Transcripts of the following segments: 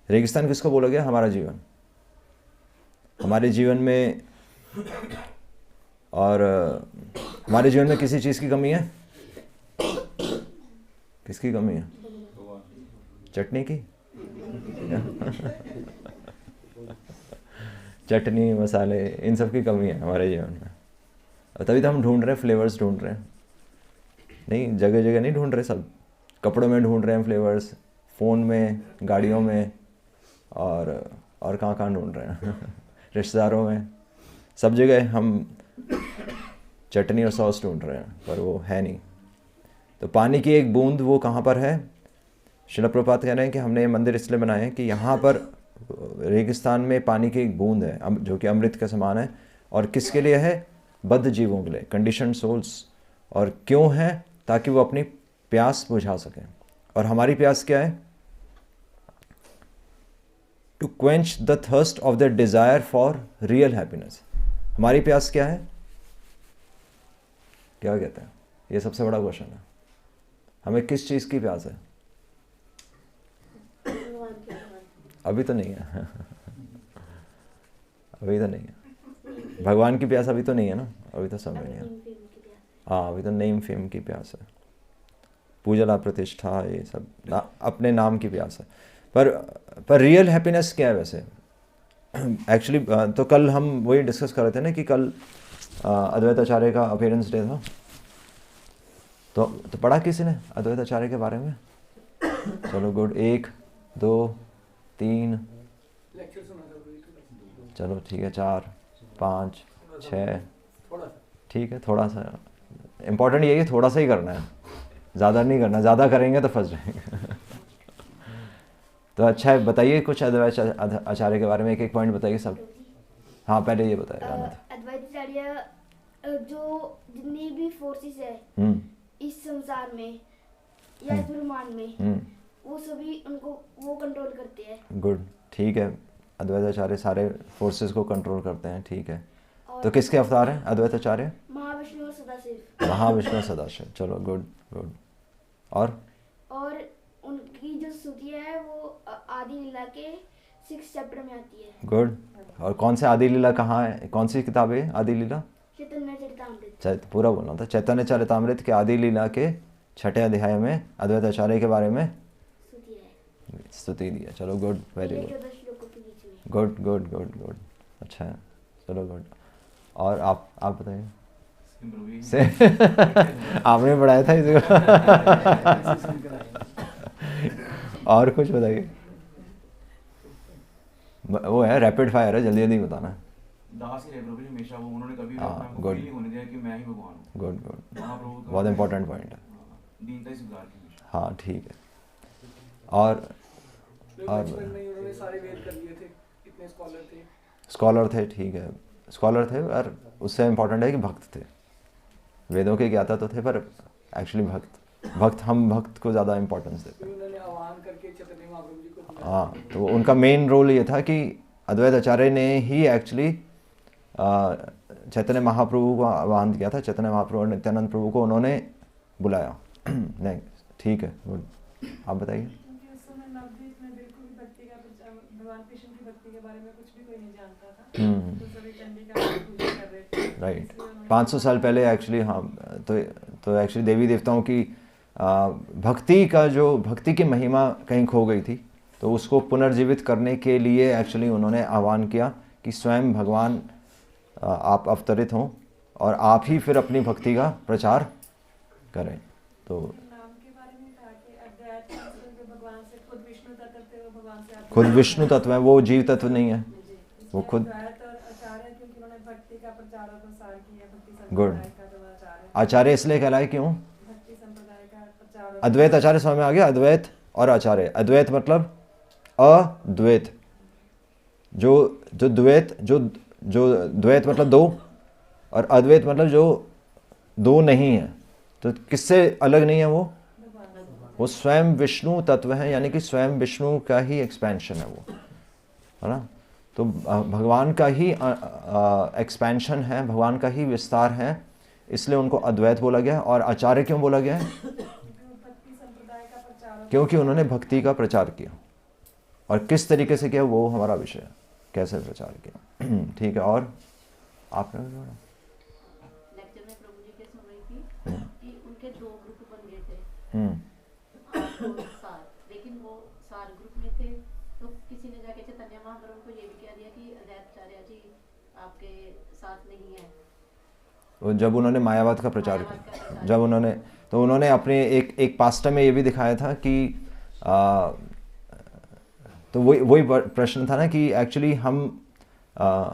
रेगिस्तान किसको बोला गया? हमारा जीवन, हमारे जीवन में। और हमारे जीवन में किसी चीज़ की कमी है? किसकी कमी है? चटनी की। चटनी, मसाले, इन सब की कमी है हमारे जीवन में। और तभी तो हम ढूंढ रहे हैं, फ्लेवर्स ढूंढ रहे हैं। नहीं, जगह जगह नहीं ढूंढ रहे, सब कपड़ों में ढूंढ रहे हैं फ्लेवर्स, फ़ोन में, गाड़ियों में, और कहाँ कहाँ ढूंढ रहे हैं। रिश्तेदारों में, सब जगह हम चटनी और सॉस ढूंढ रहे हैं, पर वो है नहीं। तो पानी की एक बूंद वो कहाँ पर है? श्रील प्रभुपाद कह रहे हैं कि हमने ये मंदिर इसलिए बनाए हैं कि यहाँ पर रेगिस्तान में पानी की एक बूंद है जो कि अमृत के समान है। और किसके लिए है? बद्ध जीवों के लिए, कंडीशन सोल्स। और क्यों है? ताकि वो अपनी प्यास बुझा सकें। और हमारी प्यास क्या है? To quench the thirst of the desire for real happiness. हमारी प्यास क्या है? क्या कहते हैं? ये सबसे बड़ा क्वेश्चन है। हमें किस चीज़ की प्यास है? अभी तो नहीं है। अभी तो नहीं है। भगवान की प्यास अभी तो नहीं है ना, अभी तो समय नहीं है। हाँ, अभी तो नेम फेम की प्यास है, पूजा लाभ प्रतिष्ठा, ये सब अपने नाम की प्यास है। पर रियल हैप्पीनेस क्या है वैसे? एक्चुअली तो कल हम वही डिस्कस कर रहे थे ना कि कल अद्वैत आचार्य का अपीयरेंस डे था। तो पढ़ा किसी ने अद्वैत आचार्य के बारे में? चलो गुड। 1 2 3, चलो ठीक है, 4 5 6, ठीक है। थोड़ा सा इम्पोर्टेंट यही है, थोड़ा सा ही करना है, ज़्यादा नहीं करना। ज़्यादा करेंगे तो फंस जाएंगे। तो अच्छा है, बताइए कुछ अद्वैत आचार्य के बारे में, एक पॉइंट बताइए सब। हाँ, पहले ये बताइए। अद्वैत आचार्य जो जितनी भी फोर्सेस है इस संसार में या इस ब्रह्मांड में, वो सभी उनको वो कंट्रोल करते हैं। गुड, ठीक है। अद्वैत आचार्य सारे फोर्सेस को कंट्रोल करते हैं, ठीक है। तो किसके अवतार हैं अद्वैत आचार्य? महाविष्णु और सदाशिव। महाविष्णु और सदाशिव, चलो गुड गुड। और उनकी जो स्तुति है वो आदि लीला के 6 चैप्टर में आती है। गुड। और कौन से आदि लीला कहाँ है? कौन सी किताब है आदि लीला? चैतन्य चरितामृत। पूरा बोलना था। चैतन्य चरितामृत के आदि लीला के 6ठे अध्याय में अद्वैत आचार्य के बारे में स्तुति दी है। चलो good, very good, good good good good, अच्छा है, चलो गुड। और आप बताइए। से आपने पढ़ाया था इसे। और कुछ बताइए। वो है रैपिड फायर है, जल्दी जल्दी बताना। दास ही रहे प्रभु जी हमेशा, वो उन्होंने कभी अपना फील नहीं होने दिया कि मैं ही भगवान हूं। गुड गुड, बहुत इंपॉर्टेंट पॉइंट है। दीनता ही स्वीकार की। हाँ ठीक है। और बचपन में उन्होंने सारे वेद कर लिए थे, इतने स्कॉलर थे, ठीक है, स्कॉलर थे। और उससे इम्पोर्टेंट है कि भक्त थे। वेदों के ज्ञाता तो थे, पर एक्चुअली हम भक्त को ज़्यादा इम्पोर्टेंस देते हैं। हाँ, तो उनका मेन रोल ये था कि अद्वैत आचार्य ने ही एक्चुअली चैतन्य महाप्रभु को आह्वान किया था। चैतन्य महाप्रभु और नित्यानंद प्रभु को उन्होंने बुलाया। नहीं, ठीक है, गुड। आप बताइए। राइट, 500 साल पहले एक्चुअली। हाँ, तो एक्चुअली देवी देवताओं की भक्ति की महिमा कहीं खो गई थी, तो उसको पुनर्जीवित करने के लिए एक्चुअली उन्होंने आह्वान किया कि स्वयं भगवान आप अवतरित हों और आप ही फिर अपनी भक्ति का प्रचार करें। तो खुद विष्णु तत्व है, वो जीव तत्व नहीं है, वो खुद। गुड। आचार्य इसलिए कहलाए क्यों? अद्वैत आचार्य समझ में आ गया? अद्वैत और आचार्य। अद्वैत मतलब अद्वैत, जो द्वैत मतलब दो, और अद्वैत मतलब जो दो नहीं है। तो किससे अलग नहीं है? वो स्वयं विष्णु तत्व है, यानी कि स्वयं विष्णु का ही एक्सपेंशन है वो, है ना। तो भगवान का ही एक्सपेंशन है, भगवान का ही विस्तार है, इसलिए उनको अद्वैत बोला गया। और आचार्य क्यों बोला गया है? क्योंकि उन्होंने भक्ति का प्रचार किया। और किस तरीके से किया वो हमारा विषय है, कैसे प्रचार किया। ठीक है, और आपने भी बोला लेक्चर में प्रभु जी के सुन रही थी कि उनके 2 ग्रुप बन गए थे, आप और सार, लेकिन वो सार ग्रुप में थे तो किसी ने जाके चैतन्य महाप्रभु को ये भी कह दिया कि अद्वैताचार्य जी आपके साथ नहीं है। तो जब उन्होंने मायावाद का प्रचार किया, जब उन्होंने अपने एक पास्टर में ये भी दिखाया था कि तो वही प्रश्न था ना कि एक्चुअली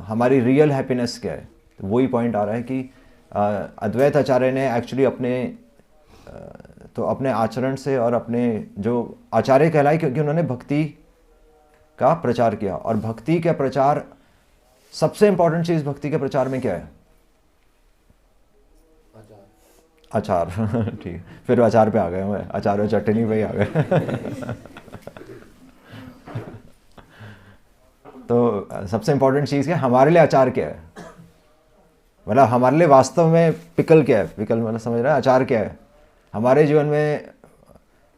हमारी रियल हैप्पीनेस क्या है। तो वही पॉइंट आ रहा है कि अद्वैत आचार्य ने एक्चुअली अपने आचरण से और अपने जो आचार्य कहलाए क्योंकि उन्होंने भक्ति का प्रचार किया। और भक्ति का प्रचार, सबसे इंपॉर्टेंट चीज़ भक्ति के प्रचार में क्या है? अचार। ठीक, फिर अचार पे आ गए मैं, अचार और चटनी पे ही आ गए। तो सबसे इंपॉर्टेंट चीज़ क्या है? हमारे लिए अचार क्या है, मतलब हमारे लिए वास्तव में पिकल क्या है? पिकल मतलब समझ रहा है, अचार क्या है हमारे जीवन में?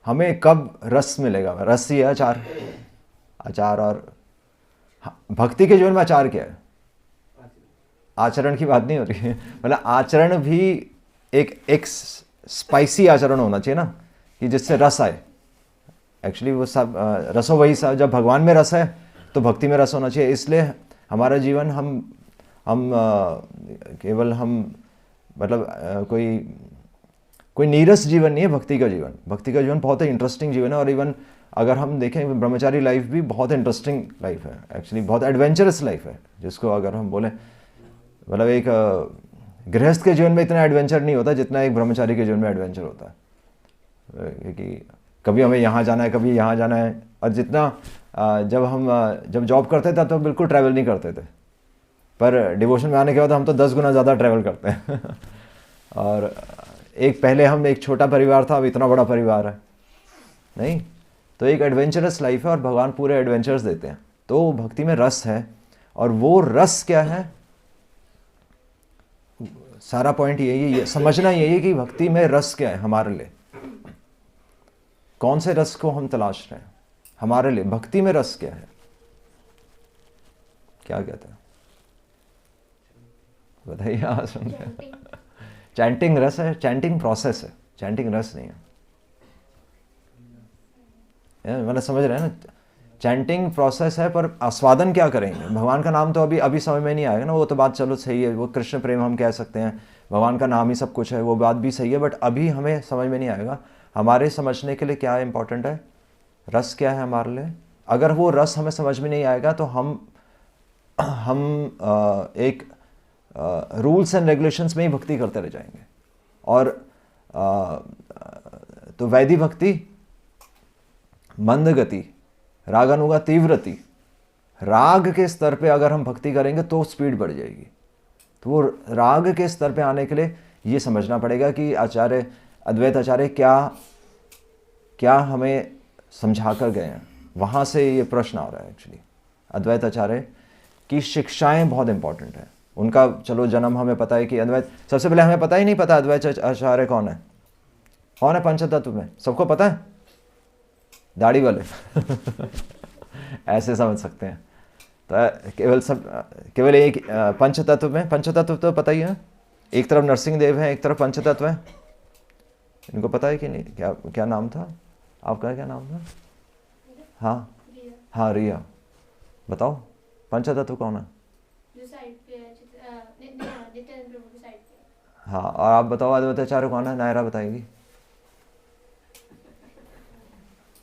हमें कब रस मिलेगा? रस ही है अचार। अचार और भक्ति के जीवन में अचार क्या है? आचरण की बात नहीं हो रही है, मतलब आचरण भी एक स्पाइसी आचरण होना चाहिए ना, कि जिससे रस आए। एक्चुअली वो सब रसो वही सब, जब भगवान में रस है तो भक्ति में रस होना चाहिए। इसलिए हमारा जीवन हम केवल मतलब कोई नीरस जीवन नहीं है भक्ति का जीवन। भक्ति का जीवन बहुत ही इंटरेस्टिंग जीवन है। और इवन अगर हम देखें ब्रह्मचारी लाइफ भी बहुत इंटरेस्टिंग लाइफ है, एक्चुअली बहुत एडवेंचरस लाइफ है, जिसको अगर हम बोलें मतलब एक गृहस्थ के जीवन में इतना एडवेंचर नहीं होता जितना एक ब्रह्मचारी के जीवन में एडवेंचर होता है। क्योंकि कभी हमें यहाँ जाना है, कभी यहाँ जाना है। और जितना जब जॉब करते थे तो बिल्कुल ट्रैवल नहीं करते थे, पर डिवोशन में आने के बाद हम तो 10 गुना ज़्यादा ट्रैवल करते हैं। और पहले हम एक छोटा परिवार था, अब इतना बड़ा परिवार है नहीं। तो एक एडवेंचरस लाइफ है और भगवान पूरे एडवेंचर्स देते हैं। तो भक्ति में रस है, और वो रस क्या है? सारा पॉइंट यही है, समझना यही है कि भक्ति में रस क्या है हमारे लिए। कौन से रस को हम तलाश रहे हैं हमारे लिए? भक्ति में रस क्या है? क्या कहते हैं बताइए। हाँ सुन रहे। चैंटिंग रस है, चैंटिंग प्रोसेस है, चैंटिंग रस नहीं है। मतलब समझ रहे हैं ना, चैंटिंग प्रोसेस है, पर आस्वादन क्या करेंगे? भगवान का नाम तो अभी समझ में नहीं आएगा ना। वो तो बात चलो सही है, वो कृष्ण प्रेम हम कह सकते हैं, भगवान का नाम ही सब कुछ है, वो बात भी सही है। बट अभी हमें समझ में नहीं आएगा। हमारे समझने के लिए क्या इंपॉर्टेंट है? रस क्या है हमारे लिए? अगर वो रस हमें समझ में नहीं आएगा तो हम एक रूल्स एंड रेगुलेशंस में ही भक्ति करते रह जाएंगे। और तो वैदिक भक्ति मंद गति, रागानुगा तीव्रति, राग के स्तर पे अगर हम भक्ति करेंगे तो स्पीड बढ़ जाएगी। तो वो राग के स्तर पे आने के लिए ये समझना पड़ेगा कि आचार्य, अद्वैत आचार्य क्या हमें समझा कर गए हैं। वहाँ से ये प्रश्न आ रहा है। एक्चुअली अद्वैत आचार्य की शिक्षाएं बहुत इंपॉर्टेंट है। उनका चलो जन्म हमें पता है कि अद्वैत, सबसे पहले हमें पता ही नहीं पता अद्वैत आचार्य कौन है पंचतत्व में? सबको पता है? दाढ़ी वाले ऐसे समझ सकते हैं। तो केवल एक पंचतत्व में, पंचतत्व तो पता ही है, एक तरफ नरसिंह देव है, एक तरफ पंचतत्व है। इनको पता है कि नहीं? क्या नाम था आपका? क्या नाम था? हाँ रिया, बताओ पंचतत्व कौन है? हाँ, और आप बताओ अद्वैताचार्य कौन है? नायरा बताएगी।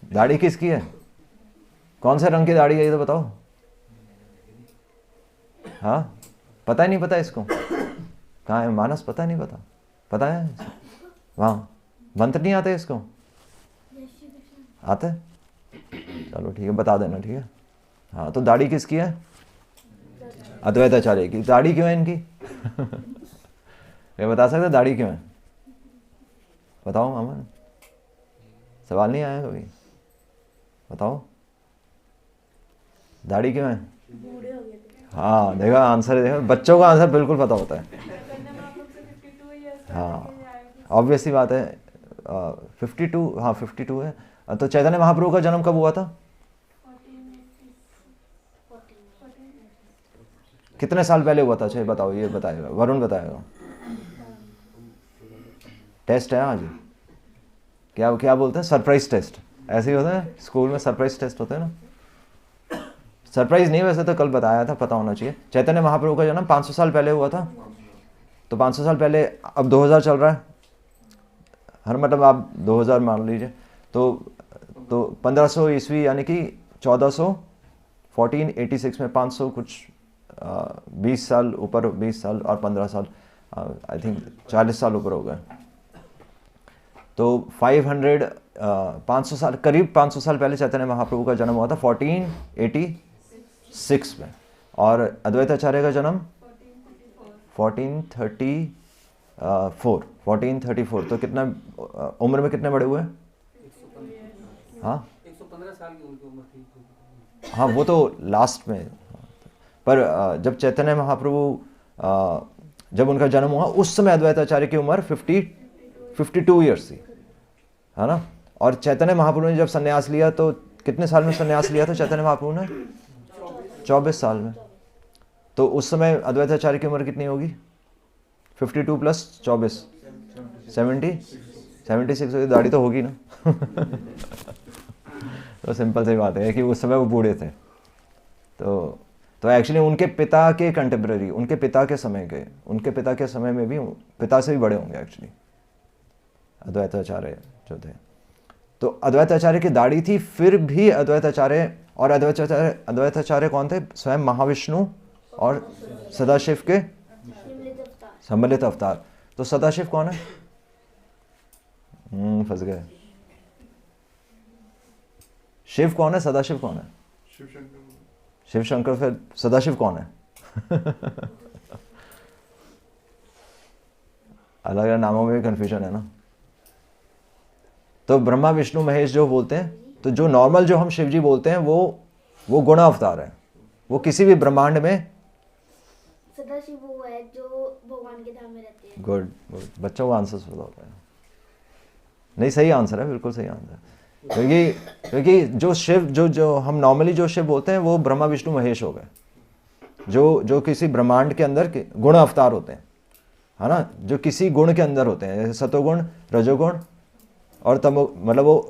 दाढ़ी किसकी है? कौन से रंग की दाढ़ी है ये तो बताओ। हाँ, पता ही नहीं पता इसको? कहाँ है मानस? पता नहीं पता है? वहाँ मंत्र नहीं आते इसको? आते? चलो ठीक है, बता देना। ठीक है। हाँ, तो दाढ़ी किसकी है? अद्वैताचार्य की। दाढ़ी क्यों है इनकी? ये बता सकते दाढ़ी क्यों है? बताओ अमन, सवाल नहीं आया कभी? बताओ दाढ़ी क्यों है? हाँ देखो आंसर, देखो बच्चों का आंसर बिल्कुल पता होता है। हाँ ऑब्वियसली बात है। 52, हाँ 52 है। तो चैतन्य महाप्रभु का जन्म कब हुआ था? कितने साल पहले हुआ था? अच्छा बताओ, ये बताएगा, वरुण बताएगा। टेस्ट है आज, क्या क्या बोलते हैं, सरप्राइज टेस्ट, ऐसे ही होता है स्कूल में, सरप्राइज टेस्ट होते हैं ना। सरप्राइज नहीं, वैसे तो कल बताया था, पता होना चाहिए। चैतन्य महाप्रभु का जन्म 500 साल पहले हुआ था, तो 500 साल पहले, अब 2000 चल रहा है, हर मतलब आप 2000 मान लीजिए, तो 1500 ईस्वी यानी कि 1486 में 500 कुछ 20 साल ऊपर, 20 साल और 15 साल, आई थिंक 40 साल ऊपर हो गए। तो 500 साल, करीब 500 साल पहले चैतन्य महाप्रभु का जन्म हुआ था 1486 में, और अद्वैत आचार्य का जन्म 1434। तो कितना उम्र में कितने बड़े हुए? हाँ 115 साल की उनकी उम्र थी। हाँ वो तो लास्ट में, पर जब चैतन्य महाप्रभु जब उनका जन्म हुआ उस समय अद्वैत आचार्य की उम्र 52 ईयर्स थी, है ना। और चैतन्य महाप्रभु ने जब संन्यास लिया तो कितने साल में संन्यास लिया था चैतन्य महाप्रभु ने? 24 साल में। तो उस समय अद्वैत आचार्य की उम्र कितनी होगी? 52 प्लस 24 76 होगी, दाढ़ी तो होगी ना। तो सिंपल सी बात है कि उस समय वो बूढ़े थे। तो एक्चुअली उनके पिता के कंटेम्प्रेरी, उनके पिता के समय में भी पिता से भी बड़े होंगे एक्चुअली अद्वैत आचार्य जो थे। तो अद्वैत आचार्य की दाढ़ी थी, फिर भी अद्वैत आचार्य कौन थे? स्वयं महाविष्णु और सदाशिव के सम्मिलित अवतार। तो सदाशिव कौन है? फंस गए। शिव कौन है? सदाशिव कौन है? शिव शंकर। फिर सदाशिव कौन है? अलग अलग नामों में भी कंफ्यूजन है ना। तो ब्रह्मा विष्णु महेश जो बोलते हैं, तो जो नॉर्मल जो हम शिव जी बोलते हैं वो गुण अवतार है। वो किसी भी ब्रह्मांड में सदाशिव वो है जो भगवान के धाम में रहते हैं। गुड, बच्चों को आंसर पता होता है। नहीं, सही आंसर है, बिल्कुल सही आंसर। क्योंकि जो शिव जो हम नॉर्मली जो शिव बोलते हैं वो ब्रह्मा विष्णु महेश हो गए, जो किसी ब्रह्मांड के अंदर के गुण अवतार होते हैं, है ना, जो किसी गुण के अंदर होते हैं, जैसे सतोगुण, रजोगुण और तमो, मतलब वो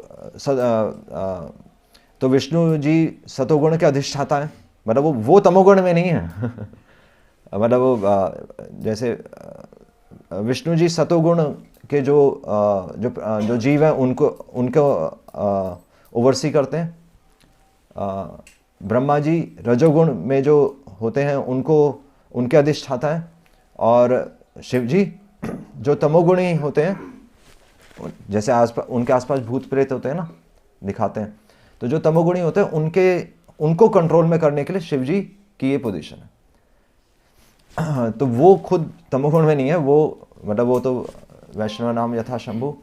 तो विष्णु जी सतोगुण के अधिष्ठाता है, मतलब वो तमोगुण में नहीं है। मतलब वो जैसे विष्णु जी सतोगुण के जो जीव हैं उनको ओवरसी करते हैं। ब्रह्मा जी रजोगुण में जो होते हैं उनके अधिष्ठाता हैं, और शिव जी जो तमोगुणी होते हैं, जैसे उनके आसपास भूत प्रेत होते हैं ना, दिखाते हैं, तो जो तमोगुणी होते हैं उनको कंट्रोल में करने के लिए शिव जी की ये पोजीशन है। तो वो खुद तमोगुण में नहीं है, वो मतलब वो तो वैष्णव नाम यथा शंभु।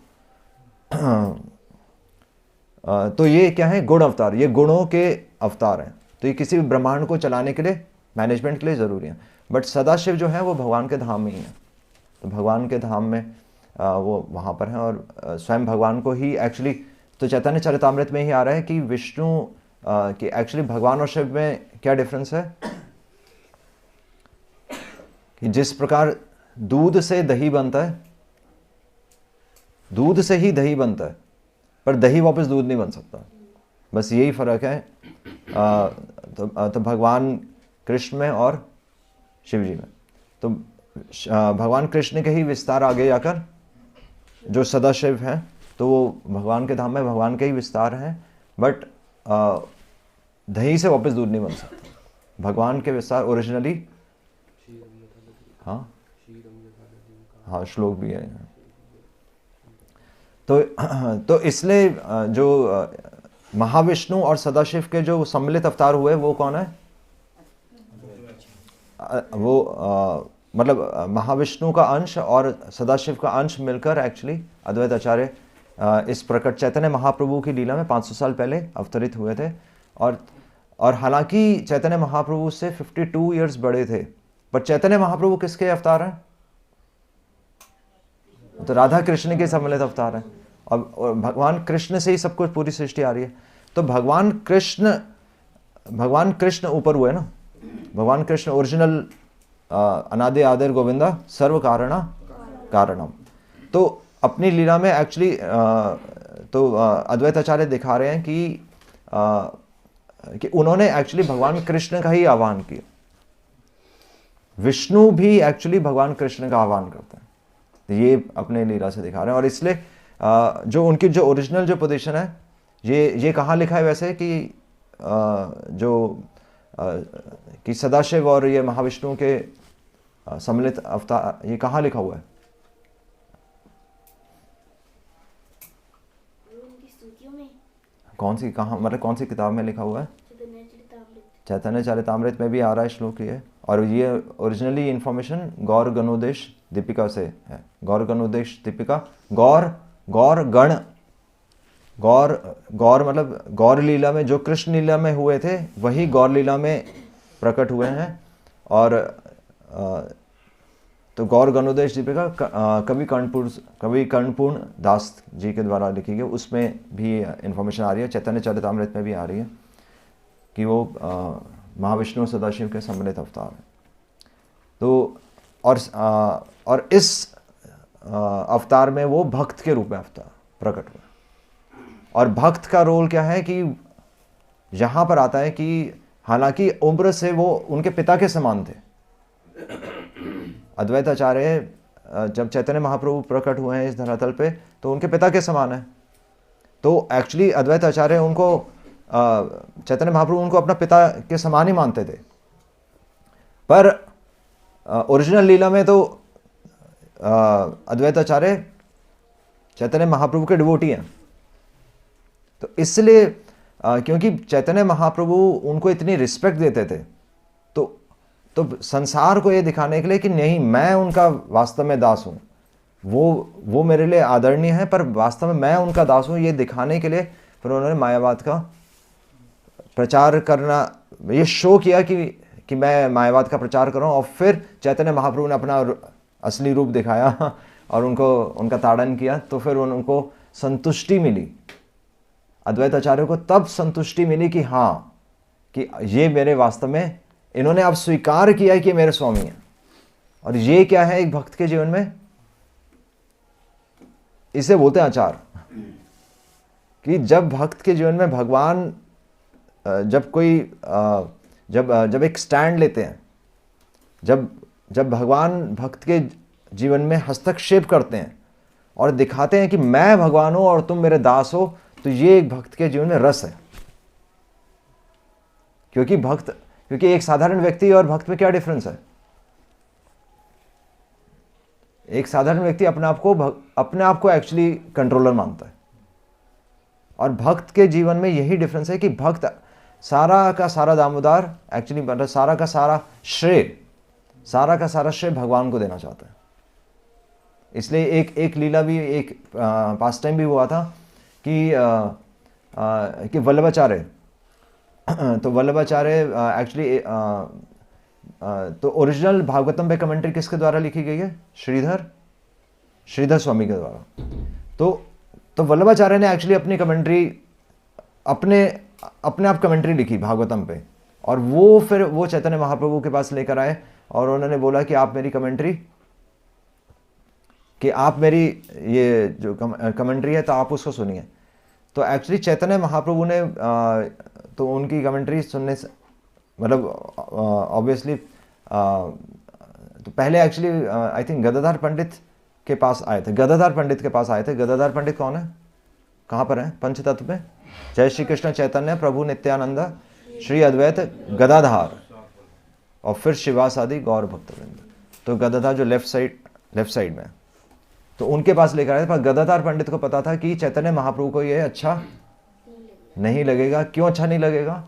तो ये क्या है? गुण अवतार, ये गुणों के अवतार हैं। तो ये किसी भी ब्रह्मांड को चलाने के लिए, मैनेजमेंट के लिए ज़रूरी है। बट सदाशिव जो है वो भगवान के धाम में ही है। तो भगवान के धाम में वो वहाँ पर हैं, और स्वयं भगवान को ही एक्चुअली, तो चैतन्य चरितामृत में ही आ रहा है कि विष्णु कि एक्चुअली भगवान और शिव में क्या डिफरेंस है, कि जिस प्रकार दूध से दही बनता है, दूध से ही दही बनता है, पर दही वापस दूध नहीं बन सकता, बस यही फर्क है। तो भगवान कृष्ण में और शिव जी में, तो भगवान कृष्ण के ही विस्तार आगे जाकर जो सदाशिव हैं, तो वो भगवान के धाम में भगवान के ही विस्तार हैं, बट दही से वापस दूध नहीं बन सकता। भगवान के विस्तार ओरिजिनली, हाँ श्लोक भी है। तो इसलिए जो महाविष्णु और सदाशिव के जो सम्मिलित अवतार हुए वो कौन है? मतलब महाविष्णु का अंश और सदाशिव का अंश मिलकर एक्चुअली अद्वैत आचार्य इस प्रकट चैतन्य महाप्रभु की लीला में 500 साल पहले अवतरित हुए थे। और हालांकि चैतन्य महाप्रभु से 52 ईयर्स बड़े थे, पर चैतन्य महाप्रभु किसके अवतार हैं? तो राधा कृष्ण के सम्मिलित अवतार हैं, और भगवान कृष्ण से ही सब कुछ, पूरी सृष्टि आ रही है। तो भगवान कृष्ण ऊपर हुए ना, भगवान कृष्ण ओरिजिनल अनादि आदिर गोविंदा सर्व कारणम। तो अपनी लीला में एक्चुअली तो अद्वैत आचार्य दिखा रहे हैं कि उन्होंने एक्चुअली भगवान कृष्ण का ही आह्वान किया। विष्णु भी एक्चुअली भगवान कृष्ण का आह्वान करते हैं, तो ये अपने लीला से दिखा रहे हैं। और इसलिए जो उनकी जो ओरिजिनल जो पोजीशन है, ये कहाँ लिखा है वैसे कि कि सदाशिव और ये महाविष्णु के सम्मिलित अवतार, ये कहाँ लिखा हुआ है? उनकी स्तुतियों में। कौन सी, कहाँ, मतलब कौन सी किताब में लिखा हुआ है? चैतन्य चरितामृत में भी आ रहा है श्लोक ये। और ये ओरिजिनली इंफॉर्मेशन गौर गणोदेश दीपिका से है। गौर गणोदेश दीपिका, गौर गण, गौर मतलब गौर लीला में जो कृष्ण लीला में हुए थे वही गौर लीला में प्रकट हुए हैं। और तो गौर गणोदेश दीपिका कवि कर्णपूर्ण दास जी के द्वारा लिखी गई, उसमें भी इंफॉर्मेशन आ रही है। चैतन्य चरितामृत में भी आ रही है कि वो महाविष्णु सदाशिव के सम्मिलित अवतार है। तो और इस अवतार में वो भक्त के रूप में अवतार प्रकट हुआ। और भक्त का रोल क्या है कि यहाँ पर आता है कि हालांकि उम्र से वो उनके पिता के समान थे। अद्वैत आचार्य जब चैतन्य महाप्रभु प्रकट हुए हैं इस धरातल पे तो उनके पिता के समान है। तो एक्चुअली अद्वैत आचार्य उनको चैतन्य महाप्रभु उनको अपना पिता के समान ही मानते थे। पर ओरिजिनल लीला में तो अद्वैत आचार्य चैतन्य महाप्रभु के डिवोटी हैं। तो इसलिए क्योंकि चैतन्य महाप्रभु उनको इतनी रिस्पेक्ट देते थे, तो संसार को ये दिखाने के लिए कि नहीं, मैं उनका वास्तव में दास हूँ, वो मेरे लिए आदरणीय है, पर वास्तव में मैं उनका दास हूँ, ये दिखाने के लिए फिर उन्होंने मायावाद का प्रचार करना, ये शो किया कि मैं मायावाद का प्रचार कर रहा हूँ। और फिर चैतन्य महाप्रभु ने अपना असली रूप दिखाया और उनका ताड़न किया। तो फिर उनको संतुष्टि मिली, अद्वैत आचार्य को तब संतुष्टि मिली कि हाँ, कि ये मेरे वास्तव में, इन्होंने अब स्वीकार किया कि मेरे स्वामी हैं। और ये क्या है एक भक्त के जीवन में, इसे बोलते हैं आचार। कि जब भक्त के जीवन में भगवान जब एक स्टैंड लेते हैं, जब भगवान भक्त के जीवन में हस्तक्षेप करते हैं और दिखाते हैं कि मैं भगवान हूं और तुम मेरे दास हो, तो ये एक भक्त के जीवन में रस है। क्योंकि एक साधारण व्यक्ति और भक्त में क्या डिफरेंस है? एक साधारण व्यक्ति अपने आप को एक्चुअली कंट्रोलर मानता है, और भक्त के जीवन में यही डिफरेंस है कि भक्त सारा का सारा दामोदर एक्चुअली मतलब सारा का सारा श्रेय भगवान को देना चाहता है। इसलिए एक लीला भी, एक पास टाइम भी हुआ था कि वल्लभाचार्य, तो वल्लभाचार्य एक्चुअली तो ओरिजिनल भागवतम पे कमेंट्री किसके द्वारा लिखी गई है? श्रीधर स्वामी के द्वारा। तो वल्लभाचार्य ने एक्चुअली अपनी कमेंट्री अपने आप कमेंट्री लिखी भागवतम पे, और वो फिर वो चैतन्य महाप्रभु के पास लेकर आए और उन्होंने बोला कि आप मेरी ये जो कमेंट्री है तो आप उसको सुनिए। तो एक्चुअली चैतन्य महाप्रभु ने तो उनकी कमेंट्री सुनने से मतलब ऑब्वियसली तो पहले एक्चुअली आई थिंक गदाधर पंडित के पास आए थे। गदाधर पंडित कौन है? कहाँ पर है? पंचतत्व में जय श्री कृष्ण चैतन्य प्रभु नित्यानंद श्री अद्वैत गदाधार, और फिर शिवास आदि गौर भक्तवृंद। तो गदाधार जो लेफ्ट साइड में, तो उनके पास लेकर आए। पर गदाधार पंडित को पता था कि चैतन्य महाप्रभु को ये अच्छा नहीं लगेगा। क्यों अच्छा नहीं लगेगा?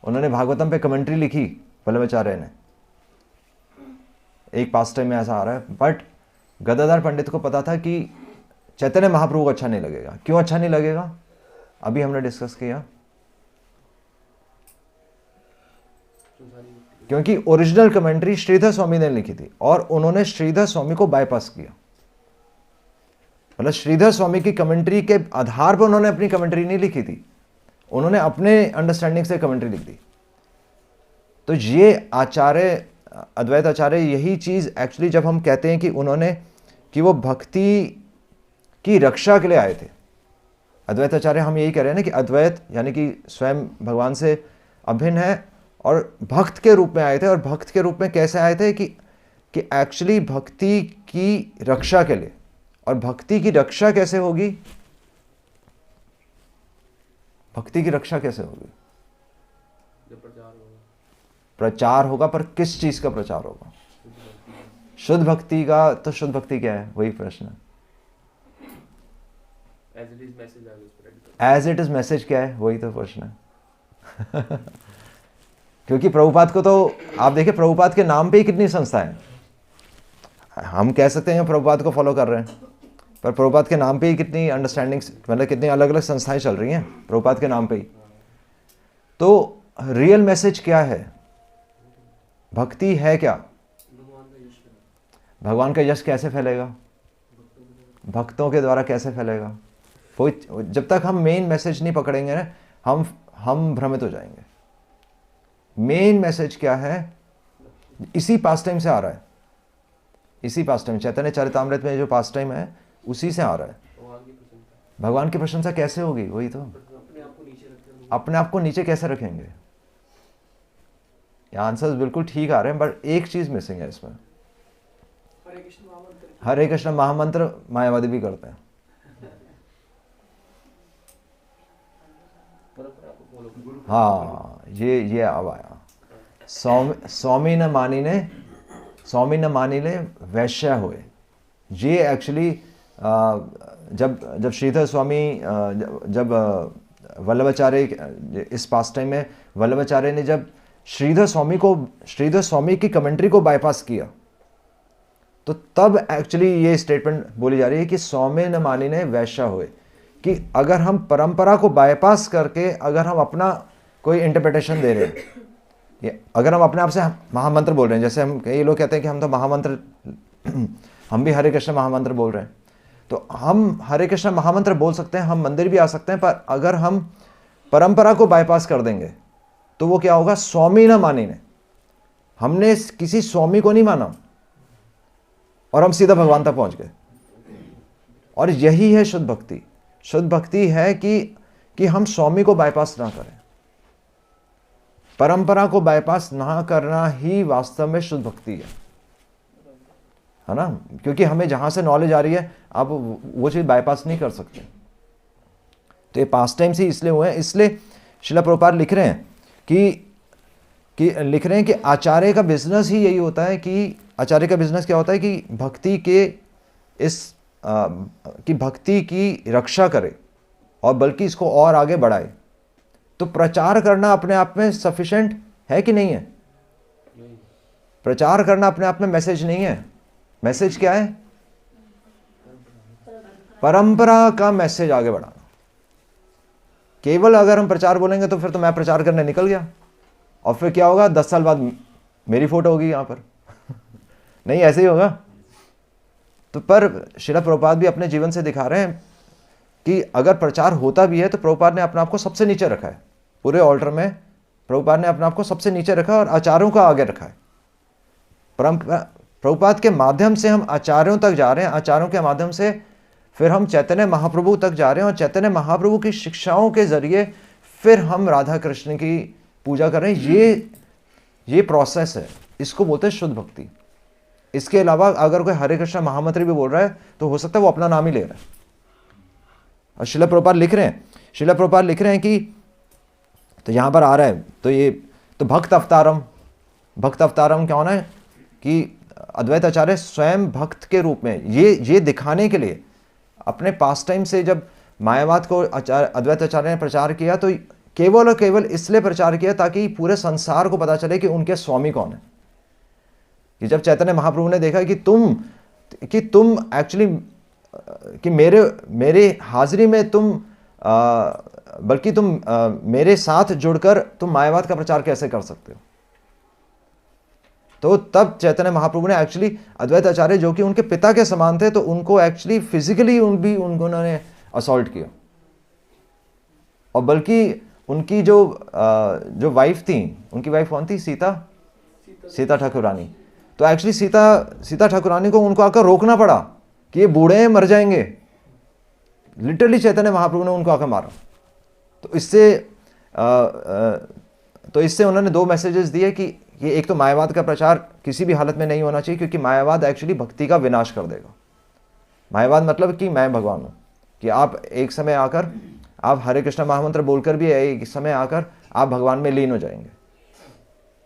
उन्होंने भागवतम पे कमेंट्री लिखी वल्लभाचार्य ने, एक पास टाइम में ऐसा आ रहा है। बट गदाधर पंडित को पता था कि चैतन्य महाप्रभु को अच्छा नहीं लगेगा। क्यों अच्छा नहीं लगेगा? अभी हमने डिस्कस किया, क्योंकि ओरिजिनल कमेंट्री श्रीधर स्वामी ने लिखी थी और उन्होंने श्रीधर स्वामी को बाईपास किया। मतलब श्रीधर स्वामी की कमेंट्री के आधार पर उन्होंने अपनी कमेंट्री नहीं लिखी थी, उन्होंने अपने अंडरस्टैंडिंग से कमेंट्री लिख दी। तो ये आचार्य, अद्वैत आचार्य, यही चीज़ एक्चुअली जब हम कहते हैं कि उन्होंने, कि वो भक्ति की रक्षा के लिए आए थे, अद्वैत आचार्य, हम यही कह रहे हैं ना कि अद्वैत यानी कि स्वयं भगवान से अभिन्न है और भक्त के रूप में आए थे। और भक्त के रूप में कैसे आए थे कि एक्चुअली भक्ति की रक्षा के लिए। और भक्ति की रक्षा कैसे होगी? भक्ति की रक्षा कैसे होगी? प्रचार होगा, पर किस चीज का प्रचार होगा? शुद्ध भक्ति का। तो शुद्ध भक्ति क्या है? वही प्रश्न है। एज इट इज मैसेज क्या है? वही तो प्रश्न है। क्योंकि प्रभुपाद को तो आप देखिए, प्रभुपाद के नाम पे ही कितनी संस्थाएं हैं। हम कह सकते हैं प्रभुपाद को फॉलो कर रहे हैं, पर प्रभुपाद के नाम पे ही कितनी अंडरस्टैंडिंग्स, मतलब कितनी अलग अलग संस्थाएं चल रही हैं प्रभुपाद के नाम पे ही। तो रियल मैसेज क्या है? भक्ति है क्या? भगवान का यश कैसे फैलेगा? भक्तों के द्वारा कैसे फैलेगा? वो जब तक हम मेन मैसेज नहीं पकड़ेंगे ना, हम भ्रमित हो जाएंगे। मेन मैसेज क्या है? इसी पास टाइम से आ रहा है, इसी पास टाइम, चैतन्य चरितामृत में जो पास टाइम है उसी से आ रहा है। भगवान की प्रशंसा कैसे होगी? वही तो, अपने आप को नीचे कैसे रखेंगे? ये आंसर्स बिल्कुल ठीक आ रहे हैं, बट एक चीज मिसिंग है इसमें। हरे कृष्ण महामंत्र मायावादी भी करते हैं। हाँ, ये अब आया। स्वामी न मानी ने वैश्य हुए। ये एक्चुअली जब श्रीधर स्वामी, जब वल्लभाचार्य, इस पास टाइम में वल्लभाचार्य ने जब श्रीधर स्वामी की कमेंट्री को बाईपास किया, तो तब एक्चुअली ये स्टेटमेंट बोली जा रही है कि स्वामी न मानी ने वैश्य हुए। कि अगर हम परंपरा को बाईपास करके अगर हम अपना कोई इंटरप्रिटेशन दे रहे हैं, अगर हम अपने आप से महामंत्र बोल रहे हैं, जैसे हम कई लोग कहते हैं कि हम तो महामंत्र, हम भी हरे कृष्ण महामंत्र बोल रहे हैं, तो हम हरे कृष्ण महामंत्र बोल सकते हैं, हम मंदिर भी आ सकते हैं, पर अगर हम परंपरा को बाईपास कर देंगे तो वो क्या होगा? स्वामी न मानी ने, हमने किसी स्वामी को नहीं माना और हम सीधा भगवान तक पहुंच गए। और यही है शुद्ध भक्ति। शुद्ध भक्ति है कि हम स्वामी को बाईपास ना करें, परंपरा को बाईपास ना करना ही वास्तव में शुद्ध भक्ति है ना? क्योंकि हमें जहां से नॉलेज आ रही है आप वो चीज बाईपास नहीं कर सकते। तो ये पास टाइम से इसलिए हुए हैं। इसलिए श्रील प्रभुपाद लिख रहे हैं कि आचार्य का बिजनेस ही यही होता है कि आचार्य का बिजनेस क्या होता है कि भक्ति के कि भक्ति की रक्षा करे और बल्कि इसको और आगे बढ़ाए। तो प्रचार करना अपने आप में सफिशिएंट है कि नहीं है? प्रचार करना अपने आप में मैसेज नहीं है। मैसेज क्या है? परंपरा का मैसेज आगे बढ़ाना। केवल अगर हम प्रचार बोलेंगे तो फिर तो मैं प्रचार करने निकल गया और फिर क्या होगा? 10 साल बाद मेरी फोटो होगी यहां पर। नहीं, ऐसे ही होगा। तो पर श्रील प्रभुपाद भी अपने जीवन से दिखा रहे हैं कि अगर प्रचार होता भी है तो प्रभुपाद ने अपने आप को सबसे नीचे रखा है। पूरे ऑल्टर में प्रभुपाद ने अपने आप को सबसे नीचे रखा और आचार्यों का आगे रखा है। प्रभुपाद के माध्यम से हम आचार्यों तक जा रहे हैं, आचार्यों के माध्यम से फिर हम चैतन्य महाप्रभु तक जा रहे हैं और चैतन्य महाप्रभु की शिक्षाओं के जरिए फिर हम राधा कृष्ण की पूजा कर रहे हैं। ये प्रोसेस है, इसको बोलते हैं शुद्ध भक्ति। इसके अलावा अगर कोई हरे कृष्ण महामंत्र भी बोल रहा है तो हो सकता है वो अपना नाम ही ले रहा है। और श्रील प्रभुपाद लिख रहे हैं कि तो यहां पर आ रहा है तो भक्त अवतारम क्या होना है कि अद्वैत आचार्य स्वयं भक्त के रूप में ये दिखाने के लिए अपने पास टाइम से जब मायावाद को अद्वैत आचार्य ने प्रचार किया तो केवल और केवल इसलिए प्रचार किया ताकि पूरे संसार को पता चले कि उनके स्वामी कौन है। कि जब चैतन्य महाप्रभु ने देखा कि तुम एक्चुअली कि मेरे हाजिरी में बल्कि तुम मेरे साथ जुड़कर तुम मायावाद का प्रचार कैसे कर सकते हो, तो तब चैतन्य महाप्रभु ने एक्चुअली अद्वैत आचार्य जो कि उनके पिता के समान थे तो उनको एक्चुअली फिजिकली उन्होंने असॉल्ट किया और बल्कि उनकी जो वाइफ थी, उनकी वाइफ कौन थी? सीता ठाकुरानी। तो एक्चुअली सीता ठाकुरानी को उनको आकर रोकना पड़ा कि ये बूढ़े हैं, मर जाएंगे। लिटरली चैतन्य महाप्रभु ने उनको आकर मारा। तो इससे उन्होंने 2 मैसेजेस दिए कि ये एक तो मायावाद का प्रचार किसी भी हालत में नहीं होना चाहिए, क्योंकि मायावाद एक्चुअली भक्ति का विनाश कर देगा। मायावाद मतलब कि मैं भगवान हूँ, कि आप एक समय आकर आप हरे कृष्णा महामंत्र बोलकर भी एक समय आकर आप भगवान में लीन हो जाएंगे,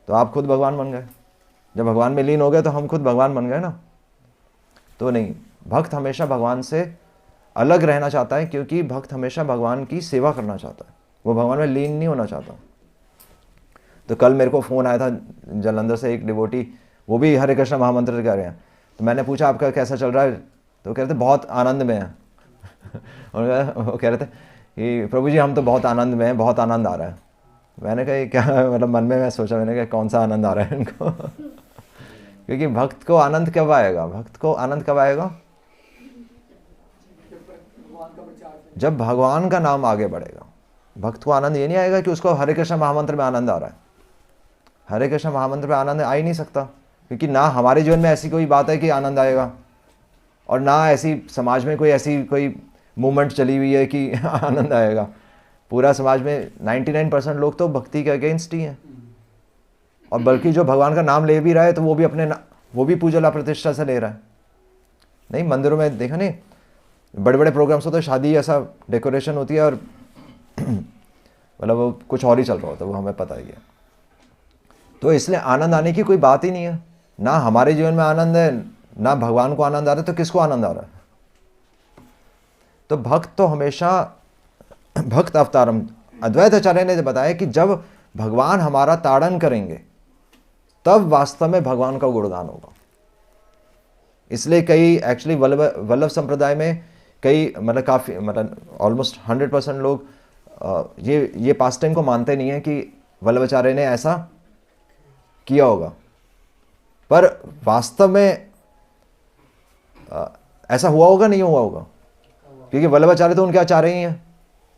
तो आप खुद भगवान बन गए। जब भगवान में लीन हो गए तो हम खुद भगवान बन गए ना। तो नहीं, भक्त हमेशा भगवान से अलग रहना चाहता है, क्योंकि भक्त हमेशा भगवान की सेवा करना चाहता है, वो भगवान में लीन नहीं होना चाहता। तो कल मेरे को फ़ोन आया था जालंधर से, एक डिवोटी, वो भी हरे कृष्णा महामंत्र कर रहे हैं। तो मैंने पूछा आपका कैसा चल रहा है? तो कह रहे थे बहुत आनंद में है। और वो कह रहे थे कि प्रभु जी हम तो बहुत आनंद में हैं, बहुत आनंद आ रहा है। मैंने कहा क्या, मतलब मन में मैं सोचा, मैंने कहा कौन सा आनंद आ रहा है इनको। क्योंकि भक्त को आनंद कब आएगा? भक्त को आनंद कब आएगा? जब भगवान का नाम आगे बढ़ेगा। भक्त को आनंद ये नहीं आएगा कि उसको हरे कृष्ण महामंत्र में आनंद आ रहा है। हरे कृष्ण महामंत्र में आनंद आ ही नहीं सकता, क्योंकि ना हमारे जीवन में ऐसी कोई बात है कि आनंद आएगा, और ना ऐसी समाज में कोई मूवमेंट चली हुई है कि आनंद आएगा। पूरा समाज में 99% लोग तो भक्ति के अगेंस्ट ही हैं, और बल्कि जो भगवान का नाम ले भी रहा है तो वो भी पूजा प्रतिष्ठा से ले रहा है। नहीं, मंदिरों में देखा नहीं, बड़े बड़े प्रोग्राम्स होते हैं, शादी ऐसा डेकोरेशन होती है, और मतलब वो कुछ और ही चल रहा होता है, वो हमें पता ही है। तो इसलिए आनंद आने की कोई बात ही नहीं है। ना हमारे जीवन में आनंद है, ना भगवान को आनंद आ रहा है, तो किसको आनंद आ रहा है? तो भक्त तो हमेशा भक्त अवतारम, अद्वैत आचार्य ने बताया कि जब भगवान हमारा ताड़न करेंगे तब वास्तव में भगवान का गुणगान होगा। इसलिए कई एक्चुअली वल्लभ संप्रदाय में कई मतलब ऑलमोस्ट 100% लोग ये पास्ट टाइम को मानते नहीं है कि वल्लभाचार्य ने ऐसा किया होगा, पर वास्तव में ऐसा हुआ होगा, नहीं हुआ होगा, क्योंकि वल्लभाचार्य तो उनके आचार्य ही हैं,